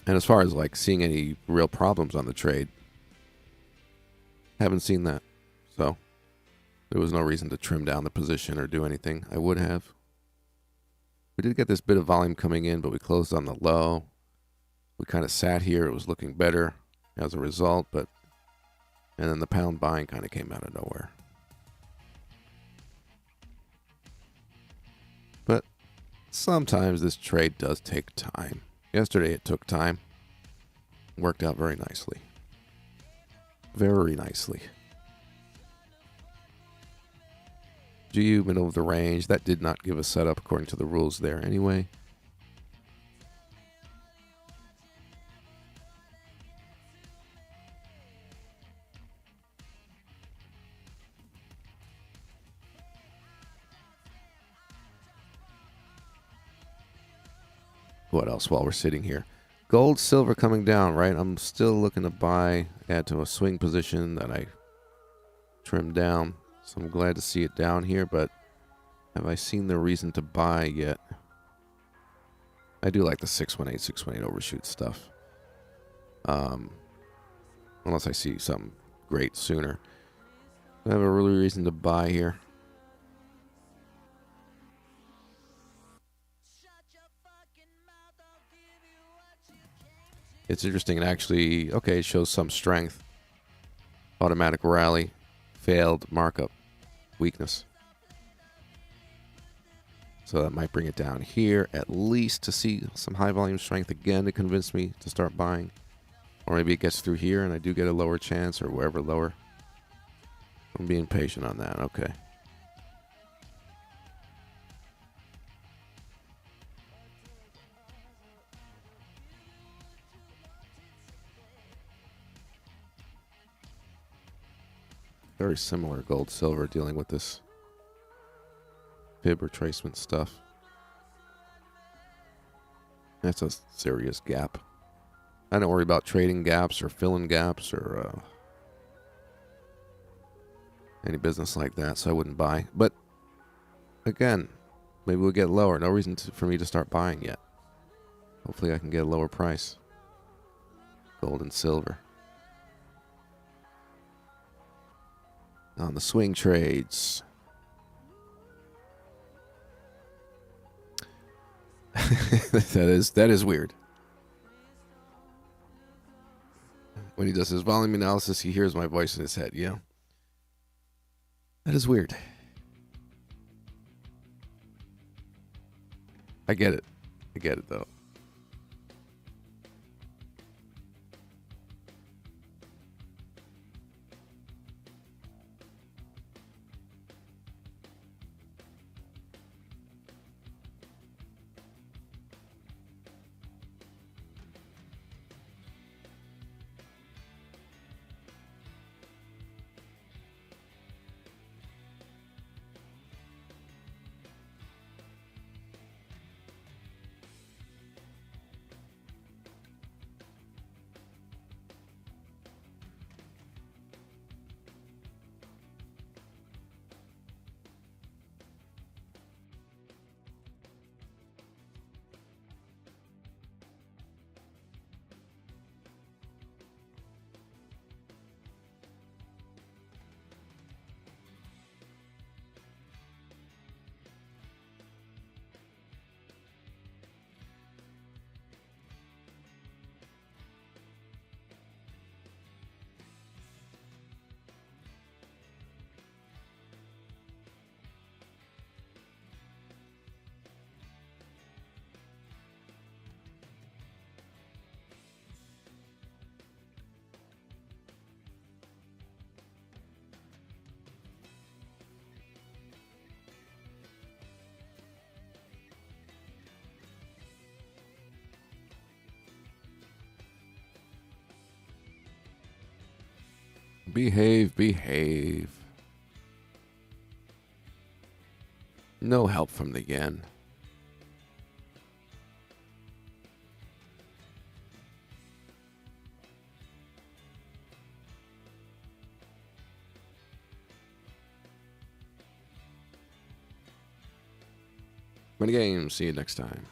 And as far as like seeing any real problems on the trade, haven't seen that. So there was no reason to trim down the position or do anything. I would have. We did get this bit of volume coming in, but we closed on the low. We kind of sat here. It was looking better as a result, and then the pound buying kind of came out of nowhere. But sometimes this trade does take time. Yesterday it took time. Worked out very nicely. Very nicely. GU middle of the range. That did not give a setup according to the rules there anyway. What else while we're sitting here? Gold, silver coming down, right? I'm still looking to buy, add to a swing position that I trimmed down. So I'm glad to see it down here, but have I seen the reason to buy yet? I do like the 618 overshoot stuff. Unless I see something great sooner. Do I have a really reason to buy here? It's interesting. It actually, okay, it shows some strength. Automatic rally, failed markup, weakness. So that might bring it down here at least to see some high volume strength again to convince me to start buying. Or maybe it gets through here and I do get a lower chance or wherever lower. I'm being patient on that. Okay. Very similar gold silver dealing with this fib retracement stuff. That's a serious gap. I don't worry about trading gaps or filling gaps or any business like that, so I wouldn't buy. But again, maybe we'll get lower. No reason for me to start buying yet. Hopefully I can get a lower price. Gold and silver. On the swing trades. that is weird. When he does his volume analysis, he hears my voice in his head. Yeah. That is weird. I get it. I get it, though. Behave, behave. No help from the yen. Many games. See you next time.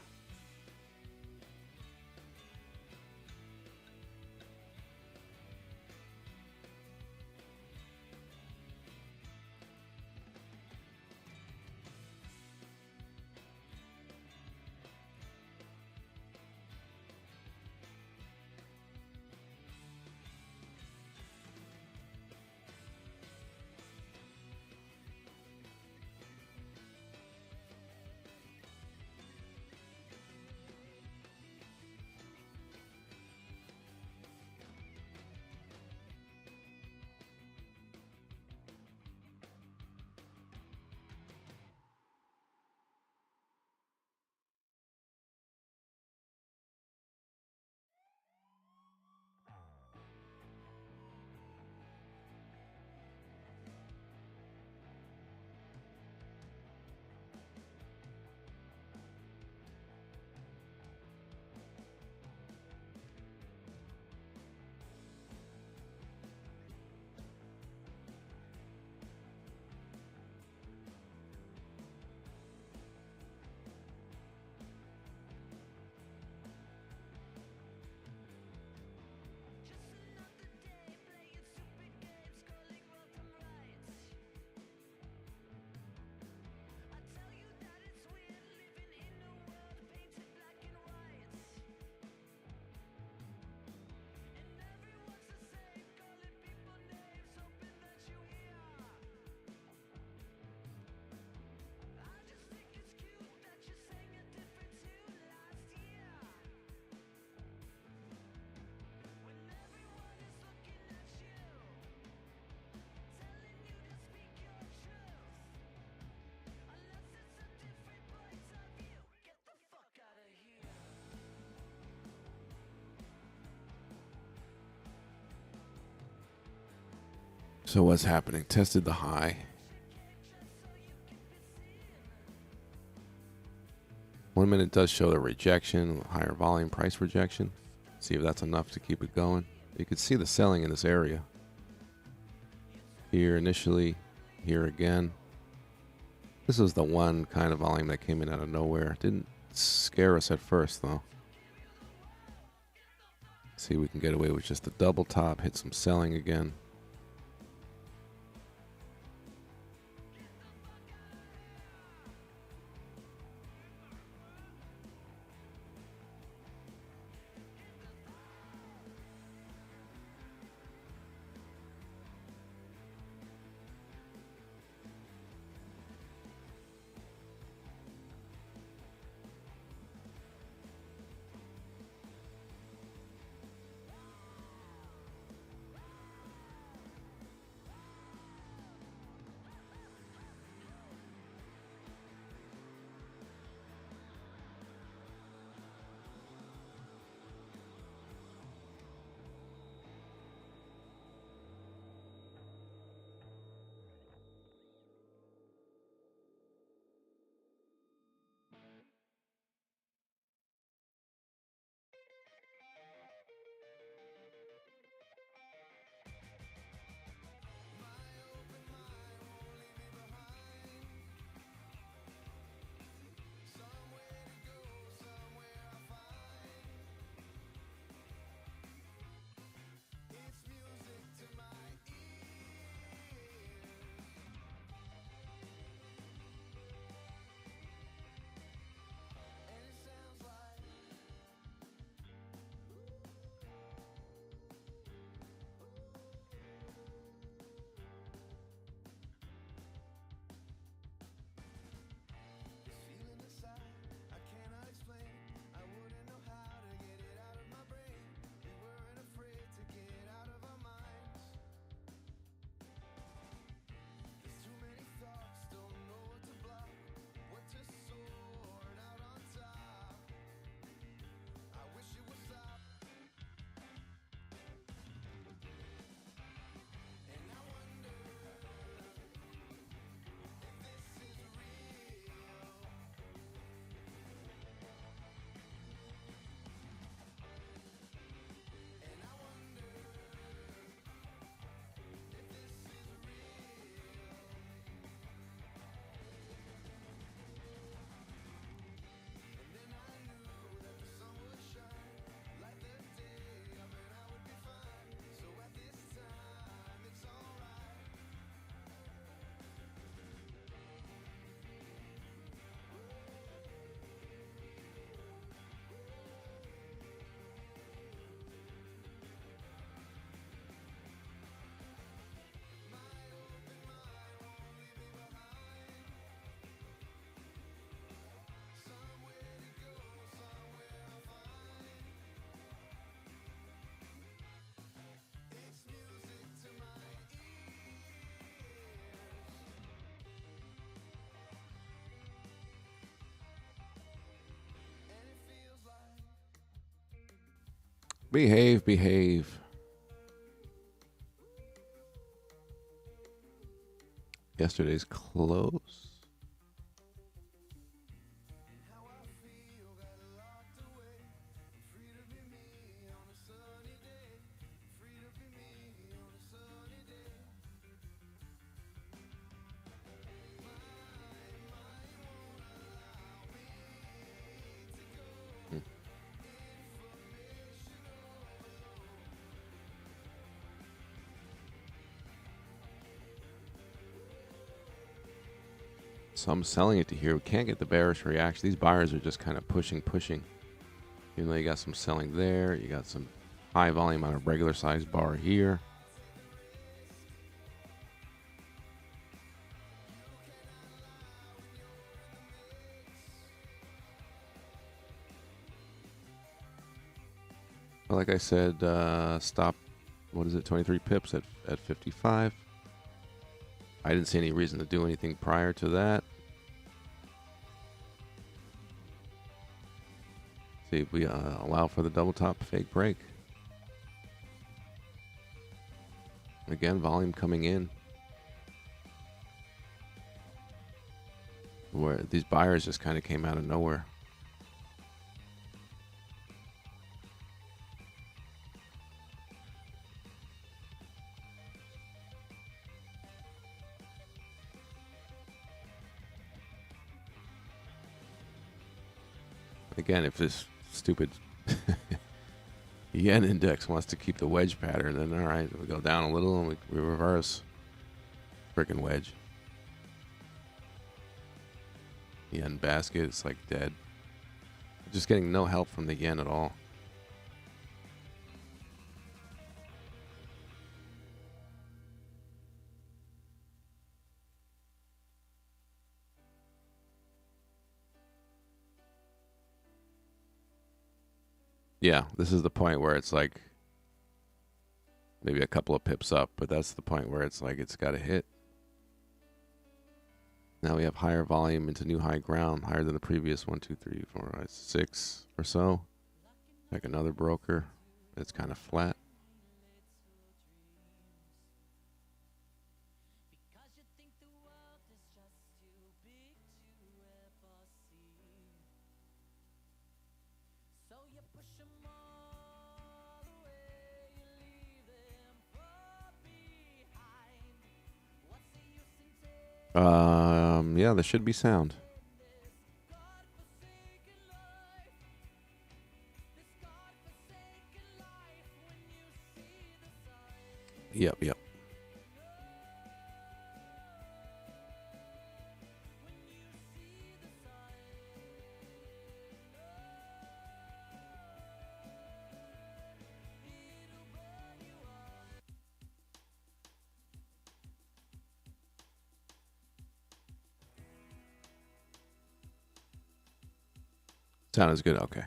So what's happening? Tested the high. 1 minute does show the rejection, higher volume price rejection. See if that's enough to keep it going. You can see the selling in this area. Here initially, here again. This was the one kind of volume that came in out of nowhere. Didn't scare us at first though. See if we can get away with just a double top, hit some selling again. Behave, behave. Yesterday's close. So I'm selling it to here. We can't get the bearish reaction. These buyers are just kind of pushing. Even though you got some selling there, you got some high volume on a regular size bar here. But like I said, stop, what is it, 23 pips at 55. I didn't see any reason to do anything prior to that. See if we allow for the double top fake break. Again, volume coming in. Where these buyers just kind of came out of nowhere. Again, if this stupid yen index wants to keep the wedge pattern, then all right, we go down a little and we reverse. Freaking wedge. Yen basket, it's like dead. Just getting no help from the yen at all. Yeah, this is the point where it's like maybe a couple of pips up, but that's the point where it's like it's got to hit. Now we have higher volume into new high ground, higher than the previous 1, 2, 3, 4, 5, 6 or so. Like another broker. It's kind of flat. Yeah, there should be sound. Yep. Sound is good, okay.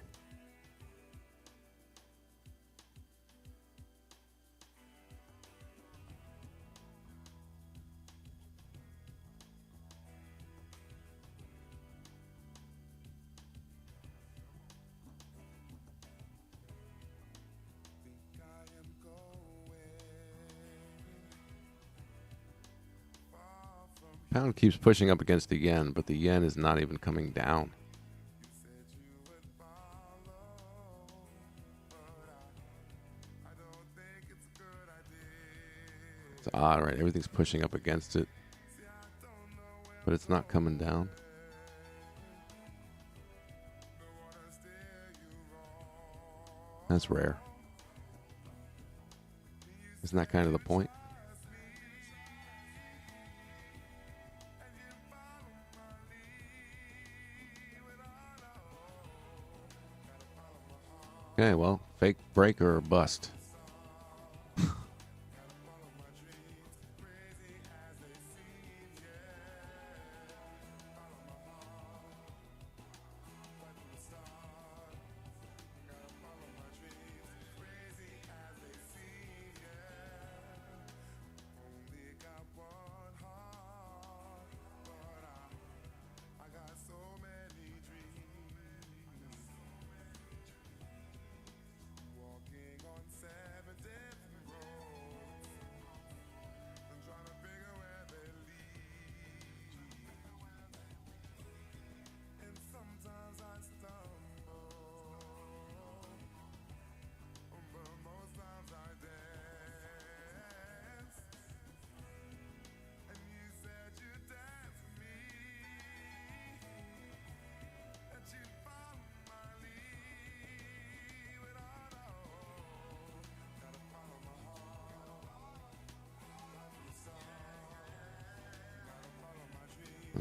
Pound keeps pushing up against the yen, but the yen is not even coming down. It's odd, right? Everything's pushing up against it, but it's not coming down. That's rare. Isn't that kind of the point? Okay, well, fake break or bust.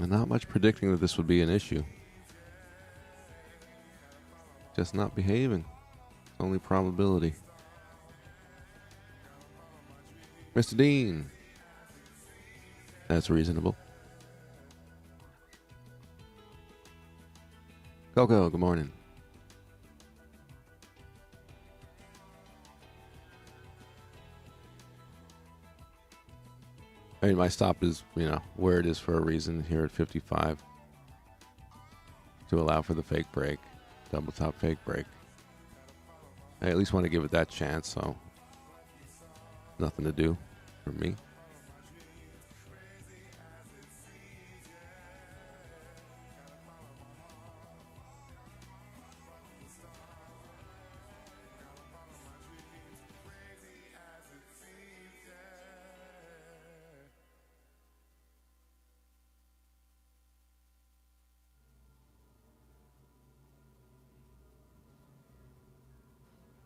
Not much predicting that this would be an issue. Just not behaving. Only probability. Mr. Dean. That's reasonable. Coco, good morning. I mean, my stop is, where it is for a reason here at 55 to allow for the fake break, double top fake break. I at least want to give it that chance, so nothing to do. for me.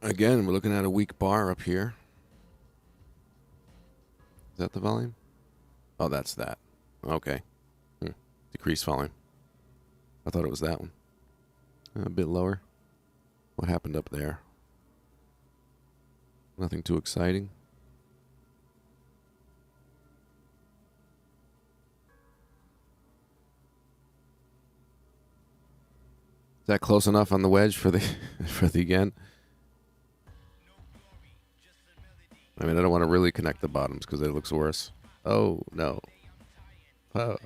Again, we're looking at a weak bar up here. Is that the volume? Oh, that's that. Okay. Decrease volume. I thought it was that one. A bit lower. What happened up there? Nothing too exciting. Is that close enough on the wedge for the for the yen? I mean, I don't want to really connect the bottoms because it looks worse. Oh, no. Oh.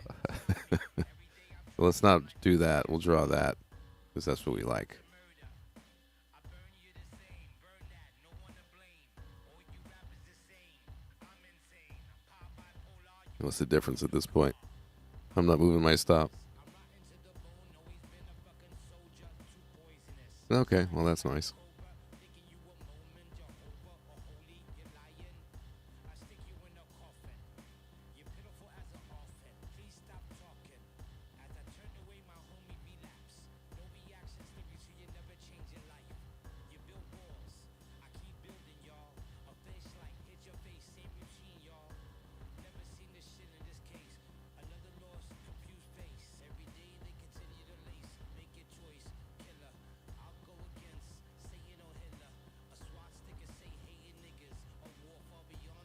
Let's not do that. We'll draw that because that's what we like. What's the difference at this point? I'm not moving my stop. Okay, well, that's nice.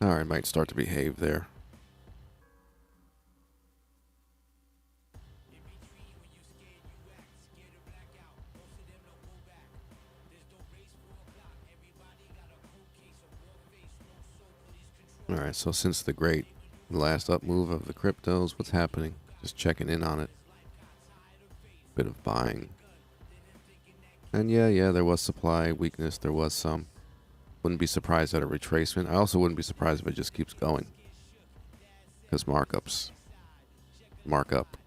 All right, might start to behave there. All right, so since the last up move of the cryptos, what's happening? Just checking in on it. Bit of buying. And yeah, there was supply weakness. There was some. Wouldn't be surprised at a retracement. I also wouldn't be surprised if it just keeps going. Because markups. Markup.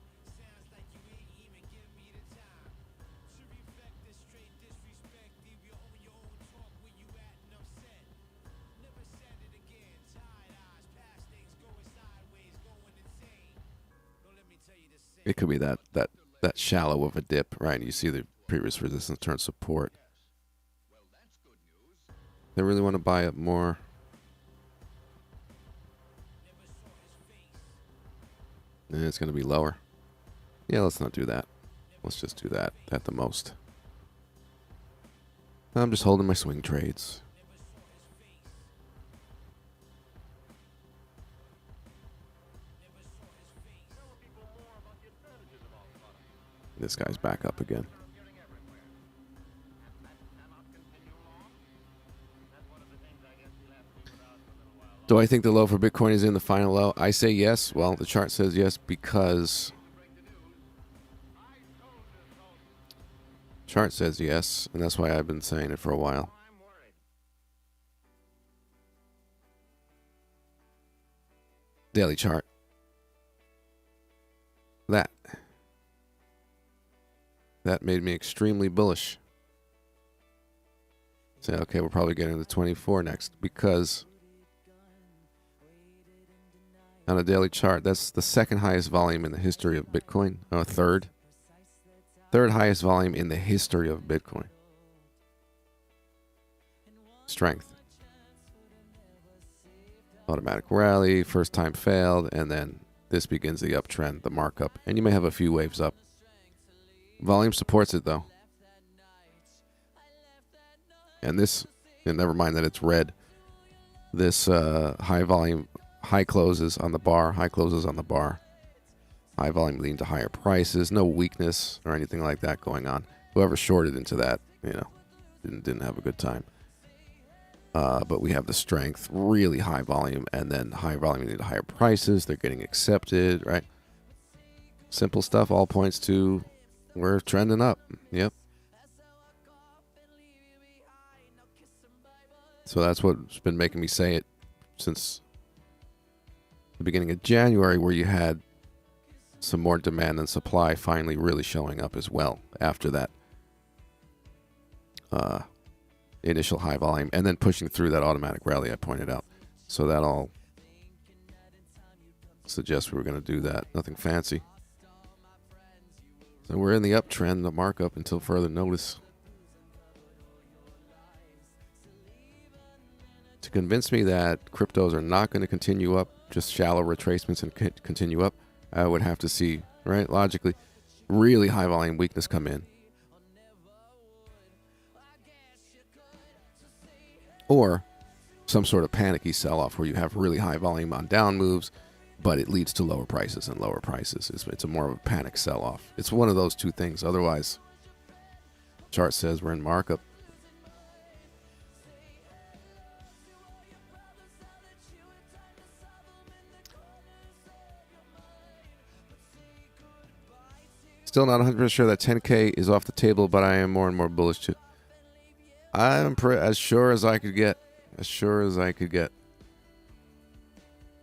It could be that shallow of a dip, right? You see the previous resistance turn support. They really want to buy up more. And it's going to be lower. Yeah, let's not do that. Let's just do that at the most. I'm just holding my swing trades. This guy's back up again. Do I think the low for Bitcoin is in the final low? I say yes. Well, the chart says yes because chart says yes, and that's why I've been saying it for a while. Daily chart. That made me extremely bullish. Say, okay, we're probably getting to 24 next because on a daily chart, that's the second highest volume in the history of Bitcoin. Oh, third highest volume in the history of Bitcoin. Strength. Automatic rally, first time failed, and then this begins the uptrend, the markup. And you may have a few waves up. Volume supports it, though. And this, and never mind that it's red. This high volume, high closes on the bar, high volume leading to higher prices, no weakness or anything like that going on. Whoever shorted into that, didn't have a good time. But we have the strength, really high volume, and then high volume leading to higher prices. They're getting accepted, right? Simple stuff, all points to we're trending up. Yep. So that's what's been making me say it since the beginning of January, where you had some more demand than supply finally really showing up as well after that initial high volume, and then pushing through that automatic rally I pointed out. So that all suggests we were going to do that. Nothing fancy. So we're in the uptrend, the markup until further notice. To convince me that cryptos are not going to continue up, just shallow retracements and continue up, I would have to see, right, logically, really high volume weakness come in. Or some sort of panicky sell-off where you have really high volume on down moves, but it leads to lower prices and lower prices. It's a more of a panic sell-off. It's one of those two things. Otherwise, chart says we're in markup. Still not 100% sure that 10K is off the table, but I am more and more bullish too. I'm as sure as I could get. As sure as I could get.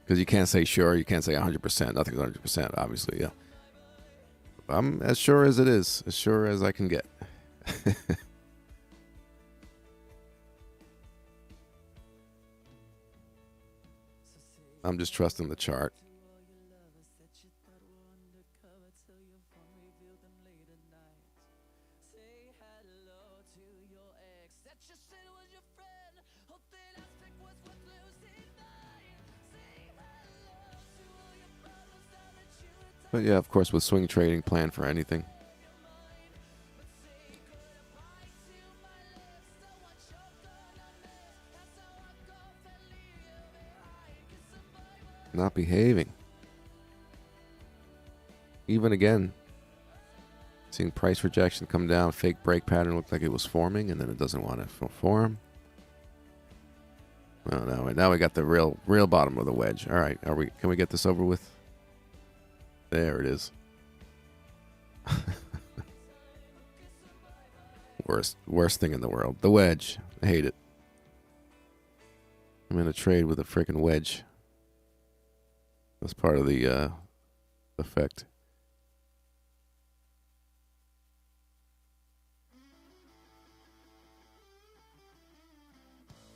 Because you can't say sure, you can't say 100%. Nothing's 100%, obviously, yeah. I'm as sure as it is. As sure as I can get. I'm just trusting the chart. But yeah, of course, with swing trading, plan for anything. Not behaving. Even again, seeing price rejection come down, fake break pattern looked like it was forming, and then it doesn't want to form. Oh no! Now we got the real bottom of the wedge. All right, Can we get this over with? There it is. Worst thing in the world. The wedge. I hate it. I'm in a trade with a freaking wedge. That's part of the effect.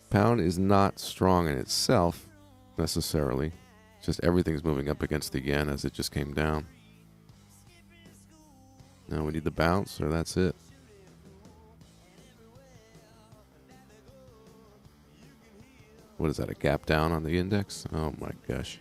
Pound is not strong in itself, necessarily. It's just everything's moving up against the yen as it just came down. Now we need the bounce, or that's it. What is that, a gap down on the index? Oh my gosh.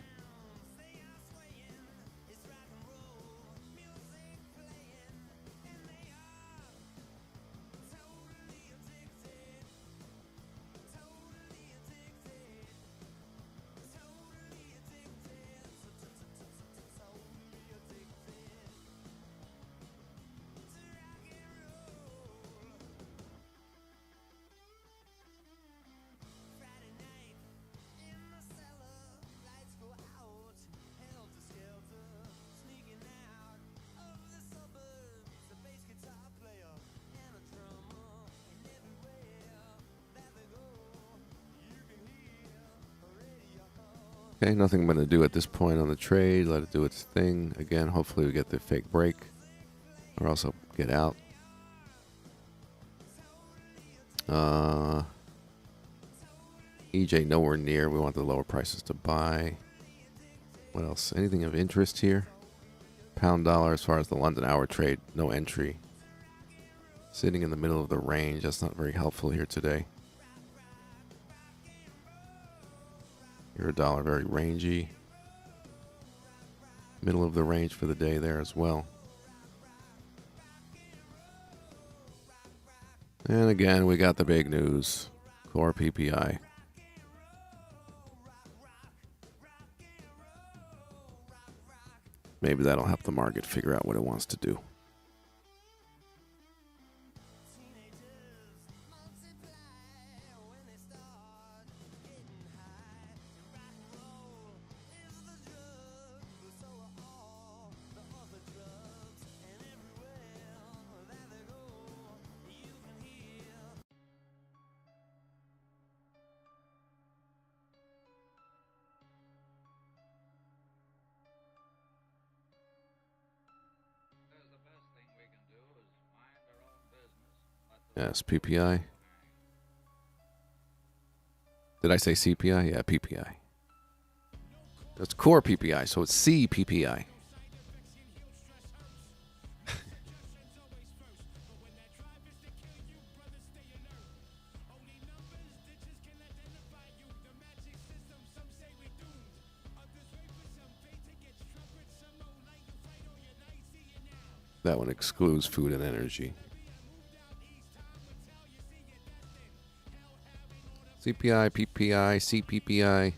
Okay, nothing I'm going to do at this point on the trade. Let it do its thing. Again, hopefully we get the fake break. Or else I'll get out. EJ nowhere near. We want the lower prices to buy. What else? Anything of interest here? Pound dollar as far as the London hour trade. No entry. Sitting in the middle of the range. That's not very helpful here today. Euro dollar very rangy. Middle of the range for the day there as well. And again, we got the big news. Core PPI. Maybe that'll help the market figure out what it wants to do. Yes, PPI. Did I say CPI? Yeah, PPI. It's core PPI, so it's CPPI. That one excludes food and energy. CPI, PPI, CPPI.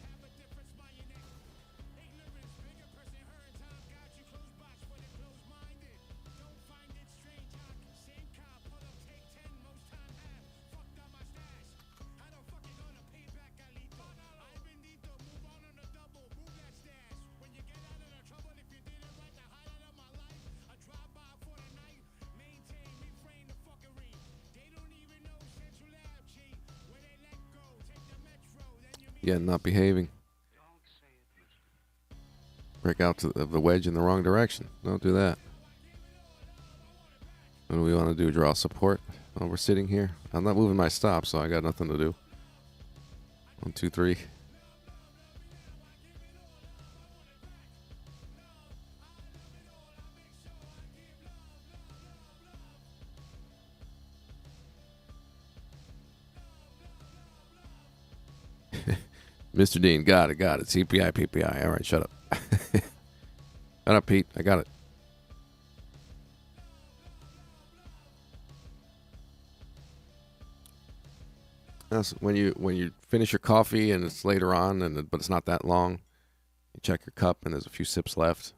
Yeah, not behaving. Break out to the wedge in the wrong direction. Don't do that. What do we want to do? Draw support? Oh, we're sitting here. I'm not moving my stop, so I got nothing to do. 1, 2, 3. Mr. Dean, got it. CPI, PPI. All right, shut up. Shut up, Pete. I got it. That's when you finish your coffee and it's later on, but it's not that long. You check your cup and there's a few sips left.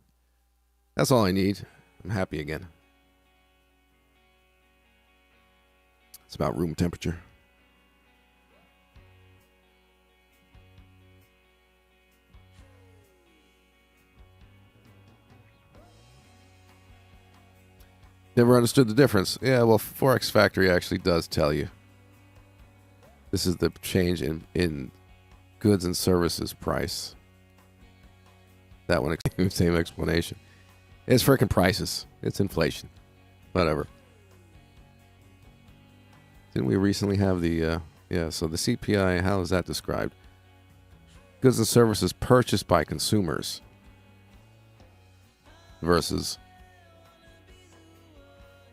That's all I need. I'm happy again. It's about room temperature. Never understood the difference. Yeah, well, Forex Factory actually does tell you. This is the change in goods and services price. That one, same explanation. It's freaking prices. It's inflation. Whatever. Didn't we recently have the, so the CPI, how is that described? Goods and services purchased by consumers versus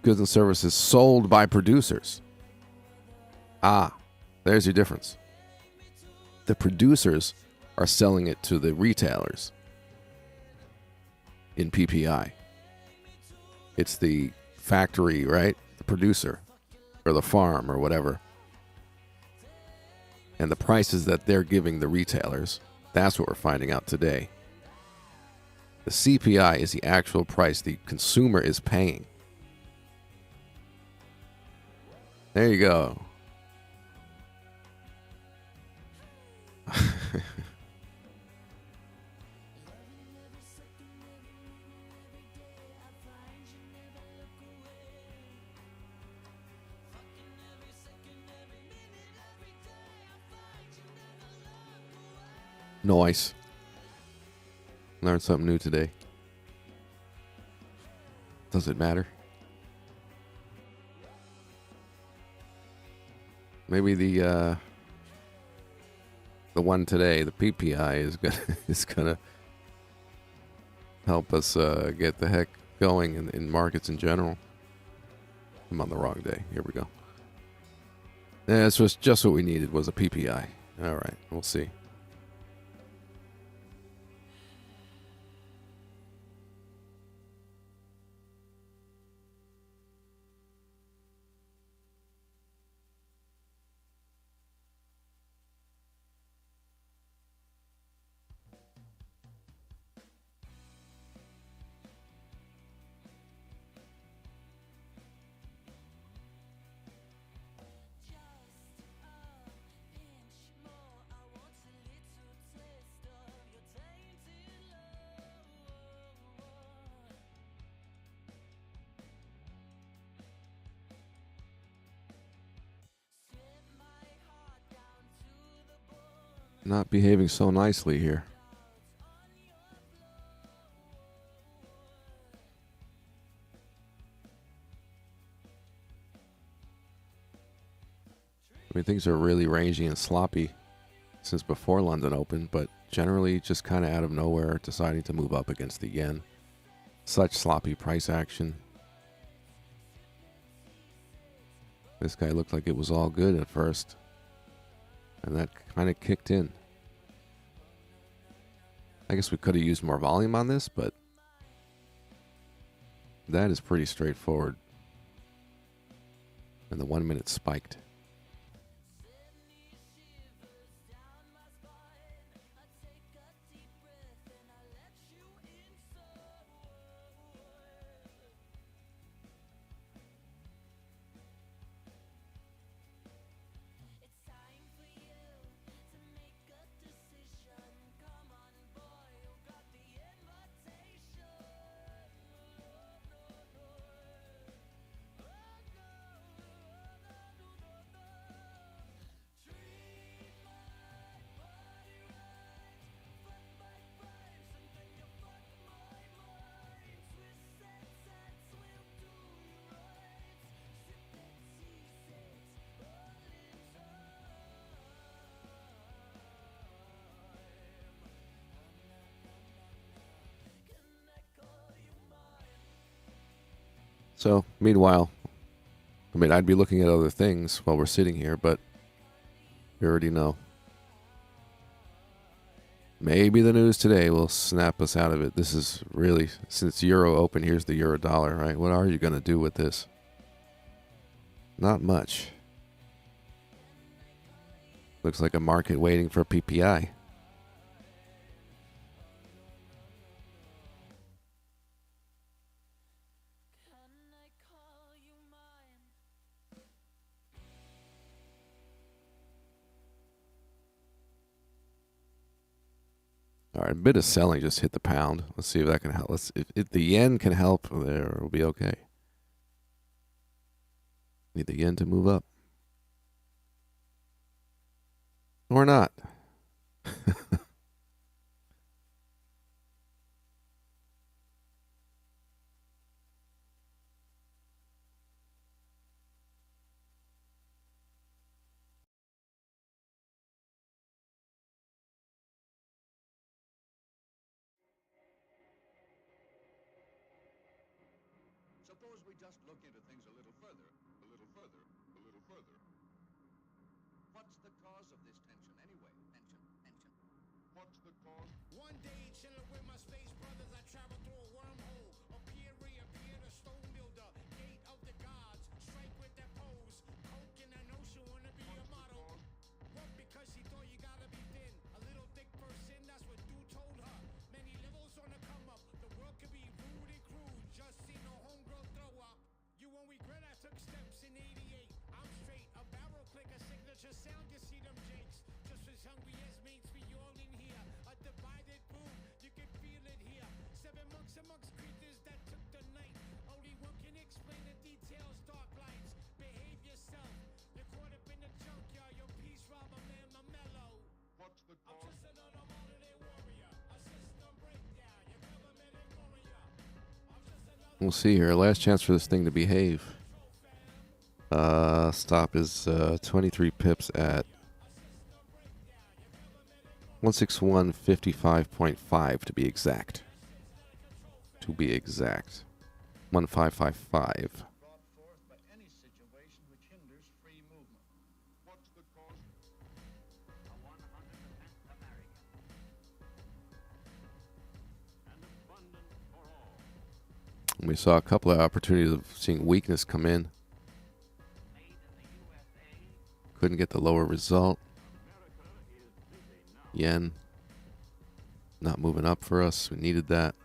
goods and services sold by producers. Ah, there's your difference. The producers are selling it to the retailers in PPI. It's the factory, right? The producer or the farm or whatever. And the prices that they're giving the retailers, that's what we're finding out today. The CPI is the actual price the consumer is paying. There you go. Nice. Learned something new today. Does it matter? Maybe the one today, the PPI, is gonna help us get the heck going in markets in general. I'm on the wrong day. Here we go. Yeah, this was just what we needed, was a PPI. All right, we'll see. Not behaving so nicely here. mean, things are really rangy and sloppy since before London opened, but generally just kind of out of nowhere deciding to move up against the yen. Such sloppy price action. This guy looked like it was all good at first, and that kind of kicked in. I guess we could have used more volume on this, but that is pretty straightforward. And the 1 minute spiked. So, meanwhile, I mean, I'd be looking at other things while we're sitting here, but you already know. Maybe the news today will snap us out of it. This is really, since Euro open, here's the Euro dollar, right? What are you going to do with this? Not much. Looks like a market waiting for PPI. All right, a bit of selling just hit the pound. Let's see if that can help. If the yen can help, there will be okay. Need the yen to move up. Or not. Suppose we just look into things a little further, a little further, a little further. What's the cause of this tension anyway? Tension. What's the cause? One day, chilling with my space brothers, I traveled through a wormhole. Appear, reappear, the stone builder, gate of the gods. Strike with that pose. Coke in an ocean, wanna be a model. What? Because she thought you gotta be thin. A little thick person, that's what dude told her. Many levels on the come up. The world could be rude and crude. Just seen a homegirl throw up. You won't regret I took steps in '88. I'm straight, a barrel click, a signature sound. You see them jakes. Just as hungry as mates, we all in here. A divided group, you can feel it here. 7 monks amongst creatures that took the night. Only one can explain the details, dark lights. Behave yourself. You're caught up in the junkyard. Your peace robber, man, my mellow. What's the I'm cause? just another modern day warrior. A system breakdown. Your government and warrior. I'm just another. We'll see here. Last chance for this thing to behave. Stop is 23 pips at 161.55.5 to be exact. 1555. Brought forth by any situation which hinders free movement. What's the cause? A 100% American. And abundant for all. We saw a couple of opportunities of seeing weakness come in. Made in the USA. Couldn't get the lower result. America is busy now. Yen not moving up for us. We needed that.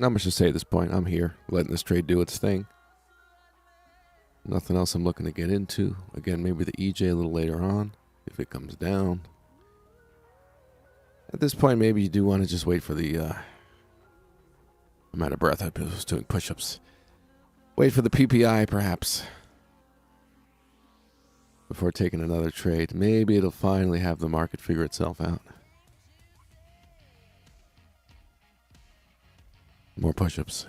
not much to say at this point. I'm here, letting this trade do its thing. Nothing else I'm looking to get into. Again, maybe the EJ a little later on, if it comes down. At this point, maybe you do want to just wait for the... I'm out of breath. I was doing push-ups. Wait for the PPI, perhaps, before taking another trade. Maybe it'll finally have the market figure itself out. More push-ups.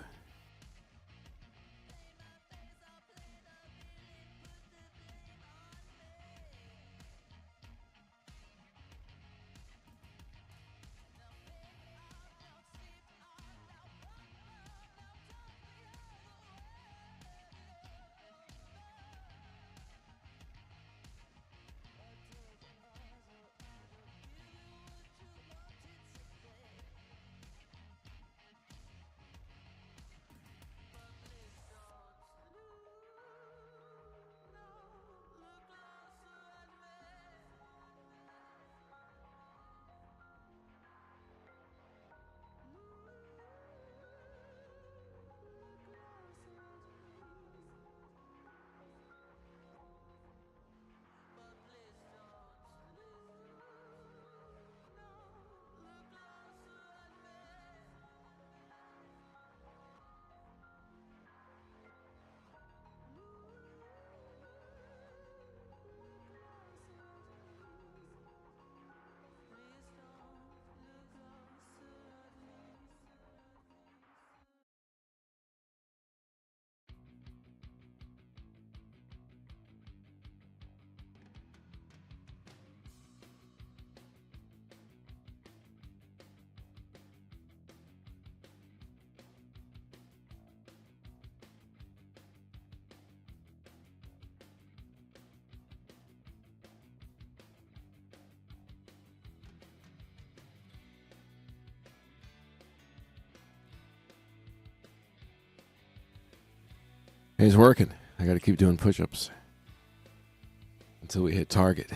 It's working. I got to keep doing push-ups until we hit target.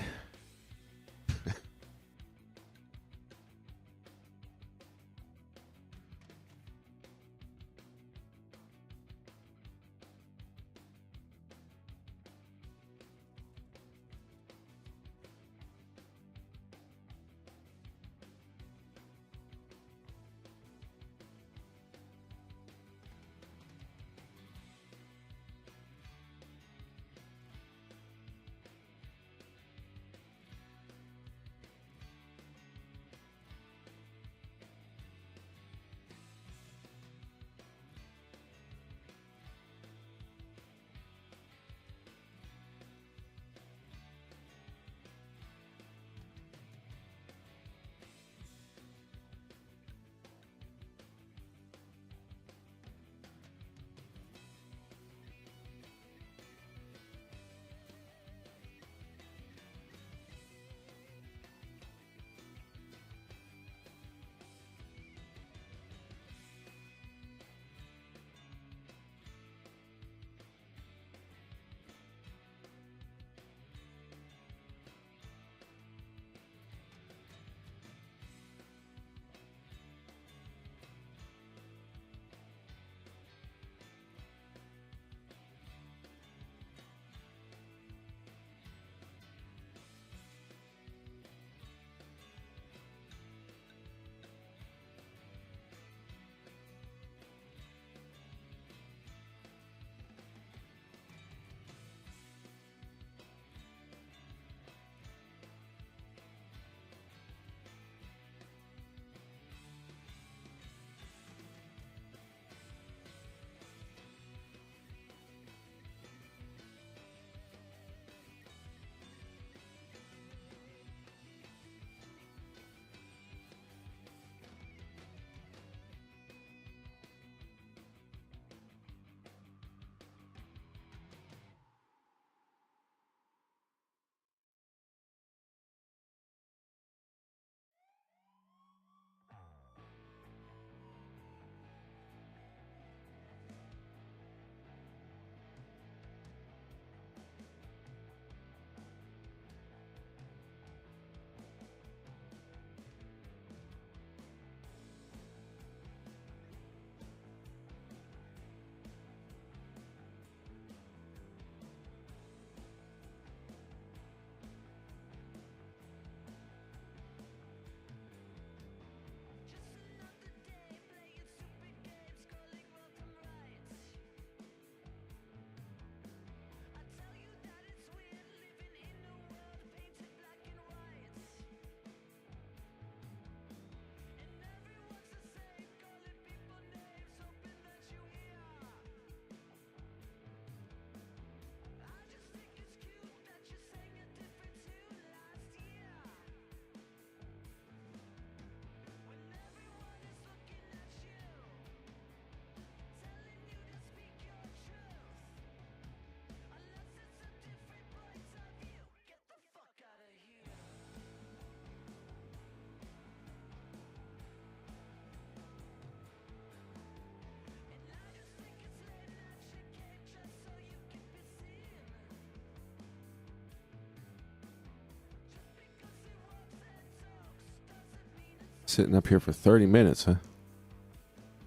Sitting up here for 30 minutes, huh?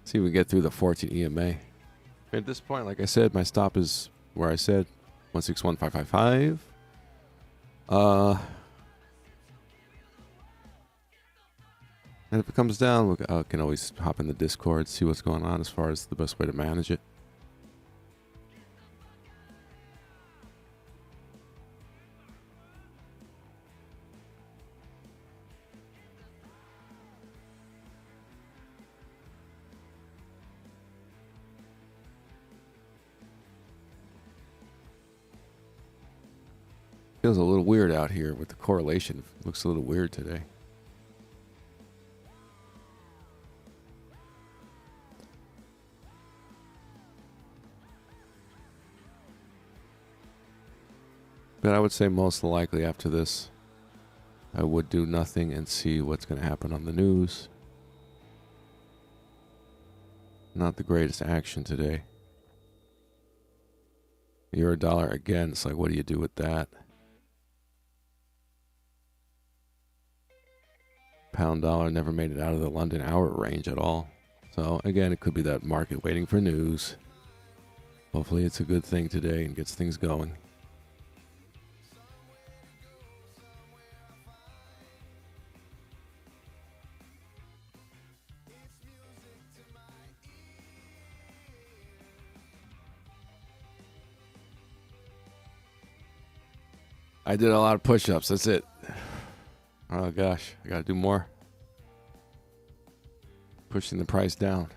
See if we get through the 14 EMA. At this point, like I said, my stop is where I said, 161.555. And if it comes down, we can always hop in the Discord, see what's going on as far as the best way to manage it. Feels a little weird out here with the correlation. Looks a little weird today. But I would say most likely after this, I would do nothing and see what's going to happen on the news. Not the greatest action today. Euro-dollar again. It's like, what do you do with that? Pound-dollar never made it out of the London hour range at all. So again, it could be that market waiting for news. Hopefully it's a good thing today and gets things going. I did a lot of push-ups. That's it. Oh gosh, I gotta do more. Pushing the price down.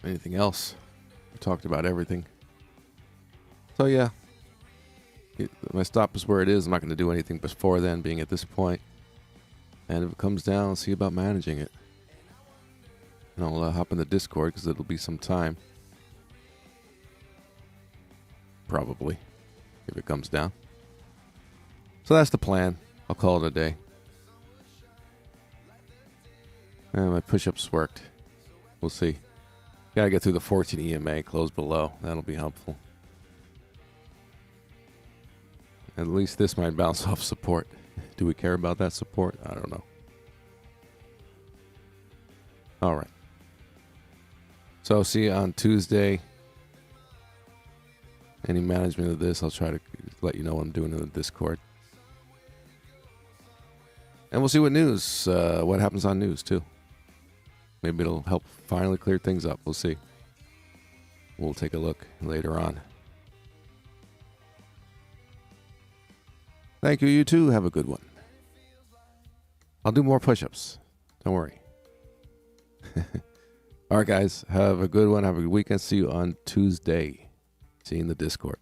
Anything else? We talked about everything. So yeah, my stop is where it is. I'm not going to do anything before then, being at this point. And if it comes down, I'll see about managing it. And I'll hop in the Discord because it'll be some time. Probably, if it comes down. So that's the plan. I'll call it a day. And my push-ups worked. We'll see. Gotta get through the 14 EMA, close below. That'll be helpful. At least this might bounce off support. Do we care about that support? I don't know. All right. So see you on Tuesday. Any management of this, I'll try to let you know what I'm doing in the Discord. And we'll see what news, what happens on news too. Maybe it'll help finally clear things up. We'll see. We'll take a look later on. Thank you. You too. Have a good one. I'll do more push-ups. Don't worry. All right, guys. Have a good one. Have a good weekend. See you on Tuesday. See you in the Discord.